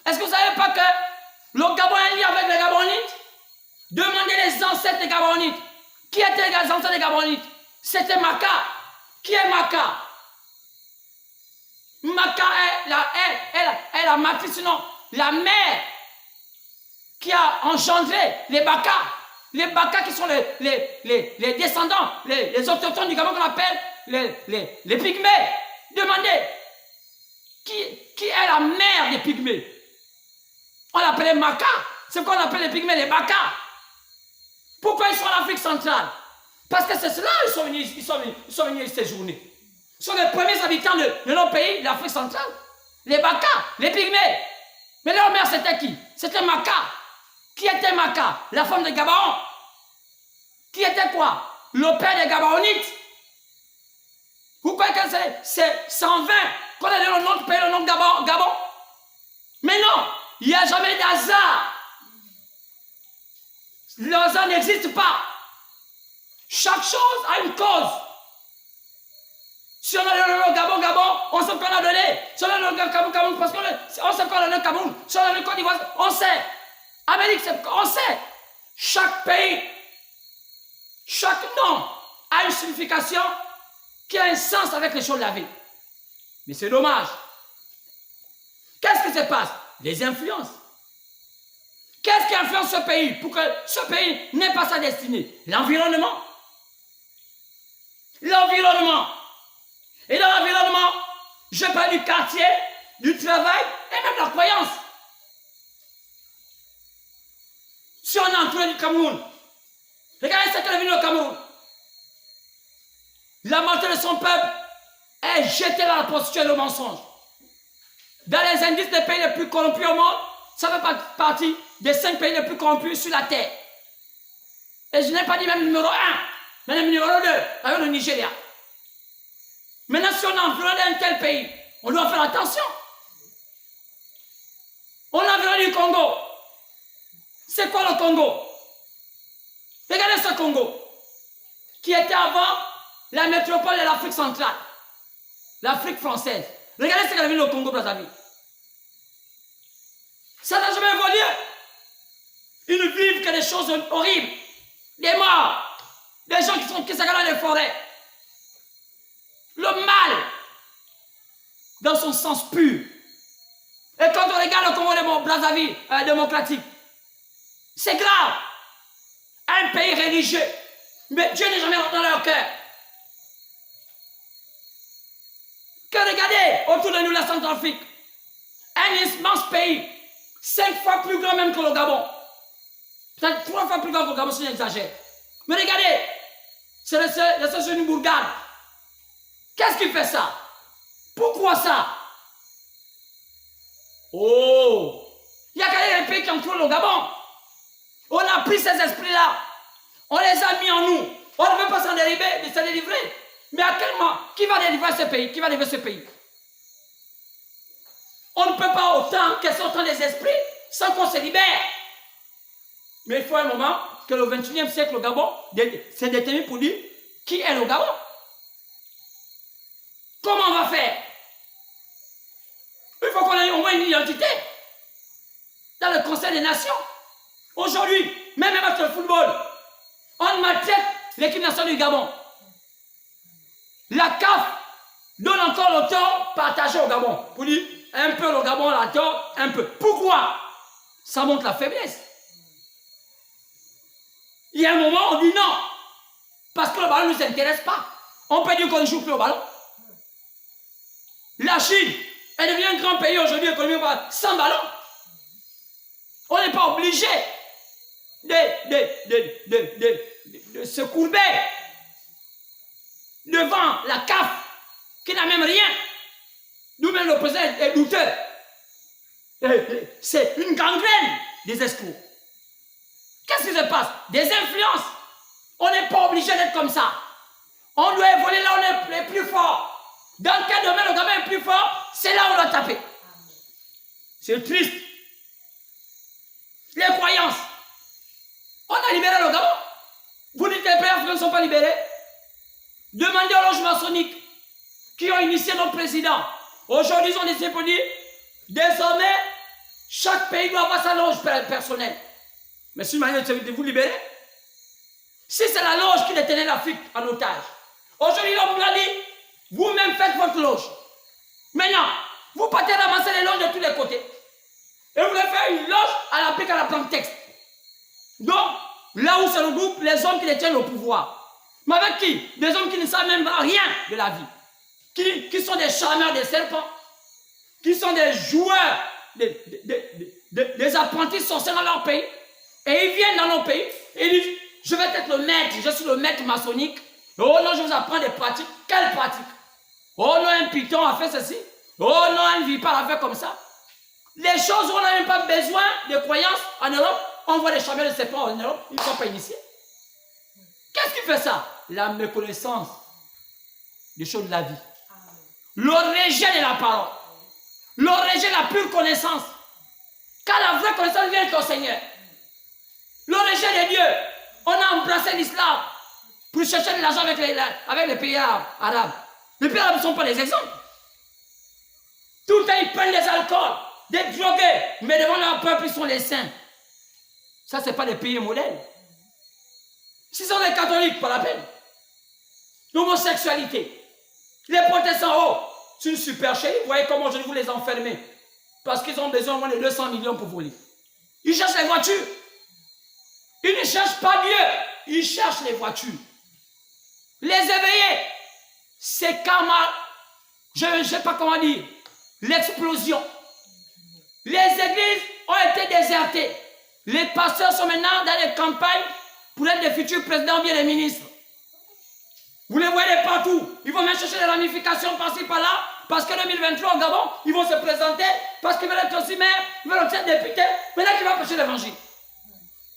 Est-ce que vous ne savez pas que le Gabon est lié avec les Gabonites? Demandez les ancêtres des Gabonites. Qui étaient les ancêtres des Gabonites? C'était Maka. Qui est Maka? Maka est la matrice, non, la mère qui a engendré les Baka. Les Baka qui sont les descendants, les autochtones du Gabon qu'on appelle les Pygmées. Demandez, qui est la mère des Pygmées? On l'appelait Maka. C'est quoi on appelle les Pygmées, les Baka. Pourquoi ils sont en Afrique centrale? Parce que c'est cela ils sont venus séjourner. Ce sont les premiers habitants de notre pays, l'Afrique centrale. Les Baka, les Pygmées. Mais leur mère c'était qui? C'était Maka. Qui était Maka? La femme de Gabon. Qui était quoi? Le père des Gabonites. Vous croyez que c'est 120 qu'on a donné notre pays, le nom de Gabon? Mais non, il n'y a jamais d'hasard. Le hasard n'existe pas. Chaque chose a une cause. Si on a donné le Gabon, on sait qu'on a donné. Si on a donné le Cameroun, parce qu'on sait qu'on a donné le Cameroun. Si on a donné le Côte d'Ivoire, on sait. Amérique, on sait. Chaque pays, chaque nom a une signification qui a un sens avec les choses de la vie. Mais c'est dommage. Qu'est-ce qui se passe? Les influences. Qu'est-ce qui influence ce pays pour que ce pays n'ait pas sa destinée? L'environnement. L'environnement. Et dans l'environnement, je parle du quartier, du travail et même de la croyance. Si on est entouré du Cameroun, regardez ce qu'elle est venu au Cameroun. La moitié de son peuple est jetée dans la prostitution et le mensonge. Dans les indices des pays les plus corrompus au monde, ça fait partie des 5 pays les plus corrompus sur la terre. Et je n'ai pas dit même numéro 1, mais même numéro 2, avec le Nigeria. Maintenant, si on est environné d'un tel pays, on doit faire attention. On est environné du Congo. C'est quoi le Congo? Regardez ce Congo, qui était avant la métropole de l'Afrique centrale, l'Afrique française. Regardez ce qu'elle a vu le Congo, Brazzaville. Ça n'a jamais évolué. Ils ne vivent que des choses horribles, des morts, des gens qui s'agarrent dans les forêts. Le mal, dans son sens pur. Et quand on regarde le Congo de Brazzaville démocratique, c'est grave. Un pays religieux, mais Dieu n'est jamais rentré dans leur cœur. Que regardez autour de nous la Centrafrique, un immense pays, 5 fois plus grand même que le Gabon. Peut-être 3 fois plus grand que le Gabon si j'exagère. Mais regardez, c'est le seul bourgade. Qu'est-ce qui fait ça? Pourquoi ça? Oh, il y a quand même des pays qui entourent le Gabon. On a pris ces esprits-là. On les a mis en nous. On ne veut pas s'en délivrer. Mais à quel moment? Qui va délivrer ce pays? Qui va délivrer ce pays? On ne peut pas autant qu'elles sont autant des esprits sans qu'on se libère. Mais il faut un moment que le 21e siècle, le Gabon, c'est déterminé pour dire qui est le Gabon. Comment on va faire? Il faut qu'on ait au moins une identité dans le Conseil des Nations. Aujourd'hui, même un match de football, on maltraite l'équipe nationale du Gabon. La CAF donne encore le tort partagé au Gabon. Pour dire, un peu le Gabon a tort, un peu. Pourquoi? Ça montre la faiblesse. Il y a un moment, on dit non. Parce que le ballon ne nous intéresse pas. On peut dire qu'on ne joue plus au ballon. La Chine, elle devient un grand pays aujourd'hui économiquement sans ballon. On n'est pas obligé de se courber devant la CAF qui n'a même rien. Nous-mêmes, le président est douteux. C'est une gangrène des escrocs. Qu'est-ce qui se passe? Des influences. On n'est pas obligé d'être comme ça. On doit évoluer là où on est plus fort. Dans quel domaine le gamin est plus fort, c'est là où on doit taper. C'est triste. Les croyances. On a libéré le Gabon. Vous dites que les pays africains ne sont pas libérés. Demandez aux loges maçonniques qui ont initié notre président. Aujourd'hui, ils ont décidé pour dire, désormais, chaque pays doit avoir sa loge personnelle. Mais c'est une manière de vous libérer. Si c'est la loge qui détenait l'Afrique en otage, aujourd'hui, l'homme l'a dit, vous-même faites votre loge. Maintenant, vous partez ramasser les loges de tous les côtés. Et vous voulez faire une loge à l'Afrique à la planque texte. Donc, là où se regroupent les hommes qui détiennent le pouvoir. Mais avec qui? Des hommes qui ne savent même rien de la vie. Qui sont des charmeurs des serpents. Qui sont des joueurs, des apprentis sorciers dans leur pays. Et ils viennent dans nos pays et ils disent, je vais être le maître, je suis le maître maçonnique. Oh non, je vous apprends des pratiques. Quelles pratiques? Oh non, un python a fait ceci. Oh non, un vipère a fait comme ça. Les choses où on n'a même pas besoin de croyances en Europe, on voit les champions de serpents en Europe, ils ne sont pas initiés. Qu'est-ce qui fait ça? La méconnaissance des choses de la vie. Le rejet de la parole. Le rejet de la pure connaissance. Car la vraie connaissance vient avec le Seigneur. Le rejet de Dieu. On a embrassé l'islam pour chercher de l'argent avec les pays arabes. Les pays arabes ne sont pas des exemples. Tout le temps, ils prennent des alcools, des drogués, mais devant leur peuple, ils sont les saints. Ça, ce n'est pas des pays modèles. Si ce sont des catholiques, pas la peine. L'homosexualité. Les protestants, oh, c'est une super chérie. Vous voyez comment je vais vous les enfermer. Parce qu'ils ont besoin au moins de 200 millions pour voler. Ils cherchent les voitures. Ils ne cherchent pas Dieu. Ils cherchent les voitures. Les éveiller. C'est karma. Je ne sais pas comment dire. L'explosion. Les églises ont été désertées. Les pasteurs sont maintenant dans les campagnes pour être des futurs présidents ou bien des ministres. Vous les voyez partout. Ils vont même chercher des ramifications par-ci, par-là. Parce que 2023 au Gabon, ils vont se présenter. Parce qu'ils veulent être aussi maire, ils veulent être députés. Maintenant, qui va prêcher l'évangile.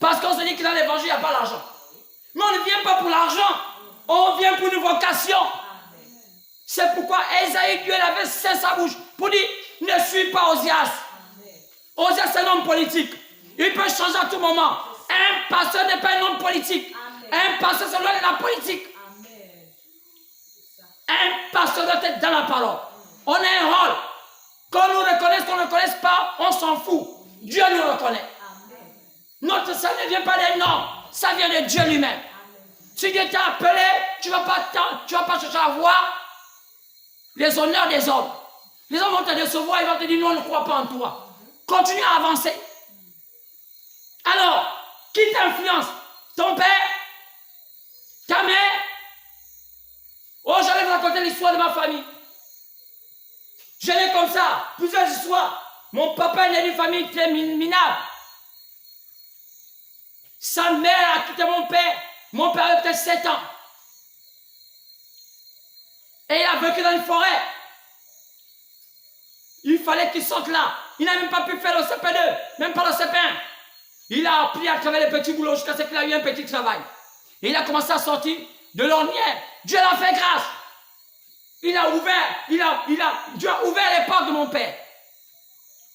Parce qu'on se dit que dans l'évangile, il n'y a pas l'argent. Mais on ne vient pas pour l'argent. On vient pour une vocation. C'est pourquoi Esaïe, Dieu avait cessé sa bouche pour dire, ne suis pas Osias. Osias, c'est un homme politique. Il peut changer à tout moment. Un pasteur n'est pas un homme politique. Un pasteur, c'est l'homme de la politique. Un pasteur doit être dans la parole. On a un rôle. Qu'on nous reconnaisse, qu'on ne reconnaisse pas, on s'en fout. Dieu nous reconnaît. Notre salut ne vient pas des noms, ça vient de Dieu lui-même. Si Dieu t'a appelé, tu ne vas pas chercher à voir les honneurs des hommes. Les hommes vont te décevoir, ils vont te dire non, on ne croit pas en toi. Continue à avancer. Alors, qui t'influence? Ton père? Ta mère? Oh, j'allais vous raconter l'histoire de ma famille. Je l'ai comme ça, plusieurs histoires. Mon papa est né d'une famille très minable. Sa mère a quitté mon père. Mon père avait peut-être 7 ans. Et il a vécu dans une forêt. Il fallait qu'il sorte là. Il n'a même pas pu faire le CP2, même pas le CP1. Il a appris à travailler les petits boulots jusqu'à ce qu'il a eu un petit travail. Et il a commencé à sortir de l'ornière. Dieu l'a fait grâce. Dieu a ouvert les portes de mon père.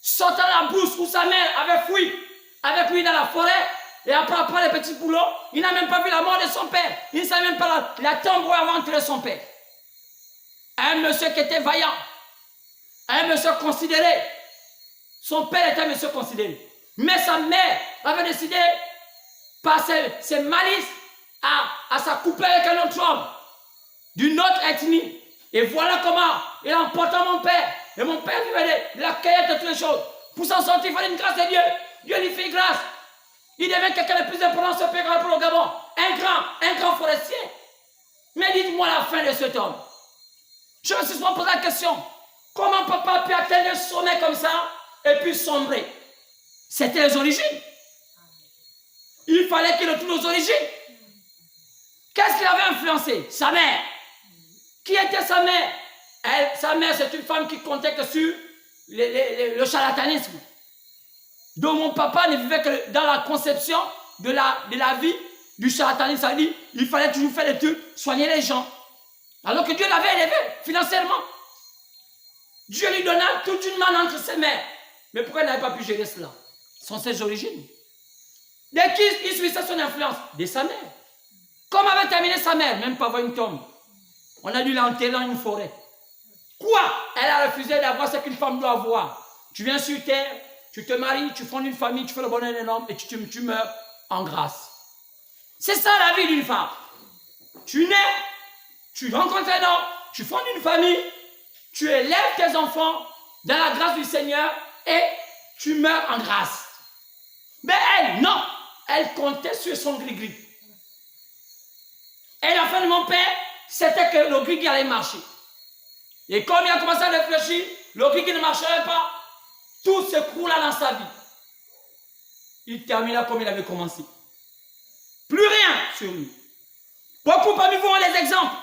Sortant la bourse où sa mère avait fui avec lui dans la forêt, et après les petits boulots, il n'a même pas vu la mort de son père. Il ne savait même pas la tombe où avait enterré son père. Un monsieur qui était vaillant, un monsieur considéré. Son père était un monsieur considéré. Mais sa mère avait décidé, par ses malices, à s'accoupler avec un autre homme d'une autre ethnie. Et voilà comment il a emporté mon père. Et mon père vivait de la cueillette de toutes les choses. Pour s'en sortir, il fallait une grâce de Dieu. Dieu lui fait grâce. Il devient quelqu'un de plus important sur le Gabon. Un grand forestier. Mais dites-moi la fin de cet homme. Je me suis souvent posé la question. Comment papa a pu atteindre un sommet comme ça et puis sombrer? C'était les origines. Il fallait qu'il retourne aux origines. Qu'est-ce qu'il avait influencé? Sa mère. Qui était sa mère? Sa mère, c'est une femme qui comptait que sur le charlatanisme. Donc mon papa ne vivait que dans la conception de la vie du charlatanisme. Ça dit, il fallait toujours faire des trucs, soigner les gens. Alors que Dieu l'avait élevé financièrement. Dieu lui donna toute une manne entre ses mains. Mais pourquoi il n'avait pas pu gérer cela? Ce sont ses origines. De qui il subissait son influence? De sa mère. Comment avait terminé sa mère? Même pas voir une tombe. On a dû l'enterrer dans une forêt. Quoi? Elle a refusé d'avoir ce qu'une femme doit avoir. Tu viens sur terre, tu te maries, tu fondes une famille, tu fais le bonheur d'un homme et tu meurs en grâce. C'est ça la vie d'une femme. Tu nais, tu rencontres un homme, tu fondes une famille, tu élèves tes enfants dans la grâce du Seigneur et tu meurs en grâce. Mais elle, non. Elle comptait sur son gris-gris. Et la fin de mon père, c'était que le gris-gris allait marcher. Et comme il a commencé à réfléchir, le gris-gris ne marcherait pas. Tout se coula dans sa vie. Il termina comme il avait commencé. Plus rien sur lui. Beaucoup parmi vous ont des exemples.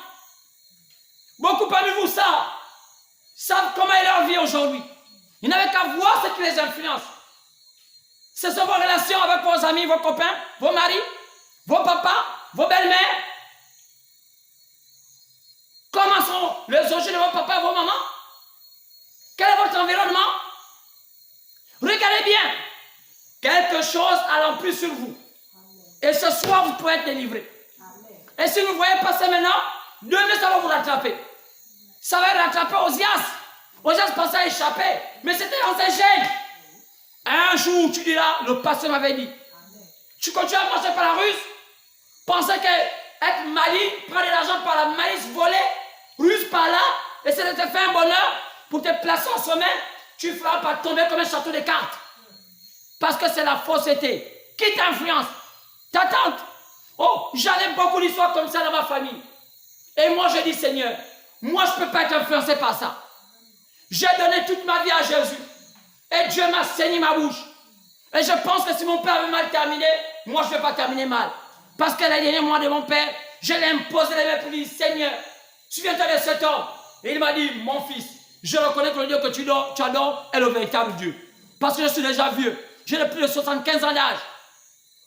Beaucoup parmi vous savent comment est leur vie aujourd'hui. Ils n'avaient qu'à voir ce qui les influence. Ce sont vos relations avec vos amis, vos copains, vos maris, vos papas, vos belles-mères. Comment sont les origines de vos papas et vos mamans? Quel est votre environnement? Regardez bien. Quelque chose a l'emprise sur vous. Et ce soir, vous pouvez être délivré. Et si vous ne voyez pas ça maintenant, demain, ça va vous rattraper. Ça va rattraper Osias. Osias pensait à échapper, mais c'était dans ses gènes. Un jour, tu diras, le pasteur m'avait dit. Tu continues à marcher par la ruse, penser qu'être maligne, prendre de l'argent par la malice volée, ruse par là, essayer de te faire un bonheur pour te placer en sommet, tu feras pas tomber comme un château de cartes. Parce que c'est la fausseté. Qui t'influence? Ta tante. Oh, j'en ai beaucoup d'histoires comme ça dans ma famille. Et moi, je dis, Seigneur, moi, je ne peux pas être influencé par ça. J'ai donné toute ma vie à Jésus. Et Dieu m'a saigné ma bouche. Et je pense que si mon père avait mal terminé, moi, je ne vais pas terminer mal. Parce que les derniers mois de mon père, je l'ai imposé les mains pour dire, Seigneur, souviens-toi de cet homme. Et il m'a dit, mon fils, je reconnais que le Dieu que tu adores est le véritable Dieu. Parce que je suis déjà vieux. J'ai plus de 75 ans d'âge.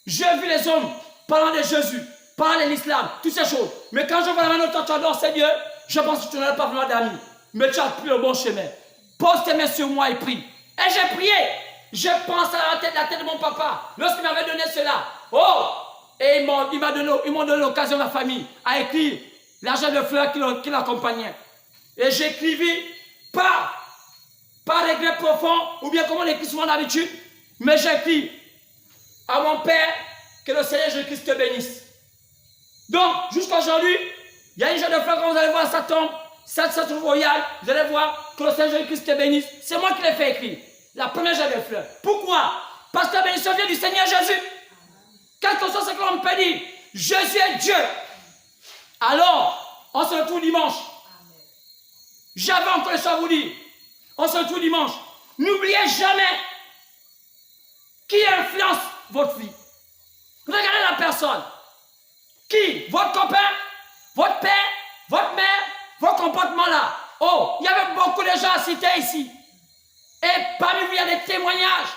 J'ai vu les hommes parlant de Jésus, parlant de l'islam, toutes ces choses. Mais quand je vois la main de toi, tu adores ce Dieu, je pense que tu n'auras pas vraiment d'amis. Mais tu as pris le bon chemin. Pose tes mains sur moi et prie. Et j'ai prié. Je pense à la tête de mon papa. Lorsqu'il m'avait donné cela. Oh! Et ils m'ont donné l'occasion, ma famille, à écrire l'argent de fleurs qui l'accompagnait. Et j'écrivis pas regret profond, ou bien comme on écrit souvent d'habitude, mais j'écris à mon père que le Seigneur Jésus-Christ te bénisse. Donc, jusqu'à aujourd'hui, il y a une jeune de fleurs, quand vous allez voir sa tombe, ça se trouve au Yal, vous allez voir que le Seigneur Jésus-Christ te bénisse. C'est moi qui l'ai fait écrire. La première jeune de fleurs. Pourquoi? Parce que la bénédiction vient du Seigneur Jésus. Quel que soit ce que l'on peut dire, Jésus est Dieu. Alors, on se retrouve dimanche. J'avais encore ça à vous dire. On se retrouve dimanche. N'oubliez jamais qui influence votre vie. Regardez la personne. Qui? Votre copain, votre père, votre mère, vos comportements là. Oh, il y avait beaucoup de gens à citer ici. Et parmi vous, il y a des témoignages.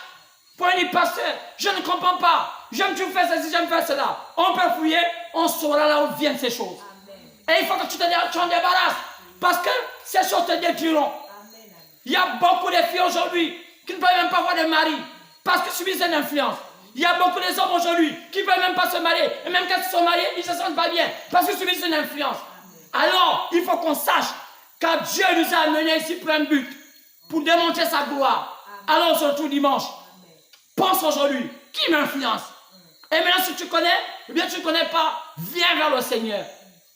Pour un pasteur, je ne comprends pas. J'aime tu fais ceci, j'aime faire cela. On peut fouiller, on saura là où viennent ces choses. Amen. Et il faut que tu t'en débarrasses. Parce que ces choses te détruiront. Amen. Il y a beaucoup de filles aujourd'hui qui ne peuvent même pas avoir de mari. Parce qu'ils subissent une influence. Il y a beaucoup d'hommes aujourd'hui qui ne peuvent même pas se marier. Et même quand ils sont mariés, ils ne se sentent pas bien. Parce qu'ils subissent une influence. Amen. Alors, il faut qu'on sache que Dieu nous a amenés ici pour un but. Pour démontrer sa gloire. Amen. Alors, on se retrouve dimanche. Amen. Pense aujourd'hui. Qui m'influence? Et maintenant, si tu connais, ou bien tu ne connais pas, viens vers le Seigneur.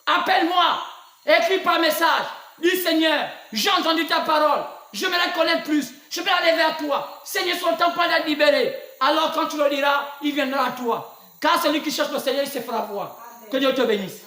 Appelle-moi. Écris par message. Dis Seigneur, j'ai entendu ta parole. Je veux la connaître plus. Je veux aller vers toi. Seigneur, son temps point d'être libéré. Alors quand tu le diras, il viendra à toi. Car celui qui cherche le Seigneur, il se fera voir. Que Dieu te bénisse.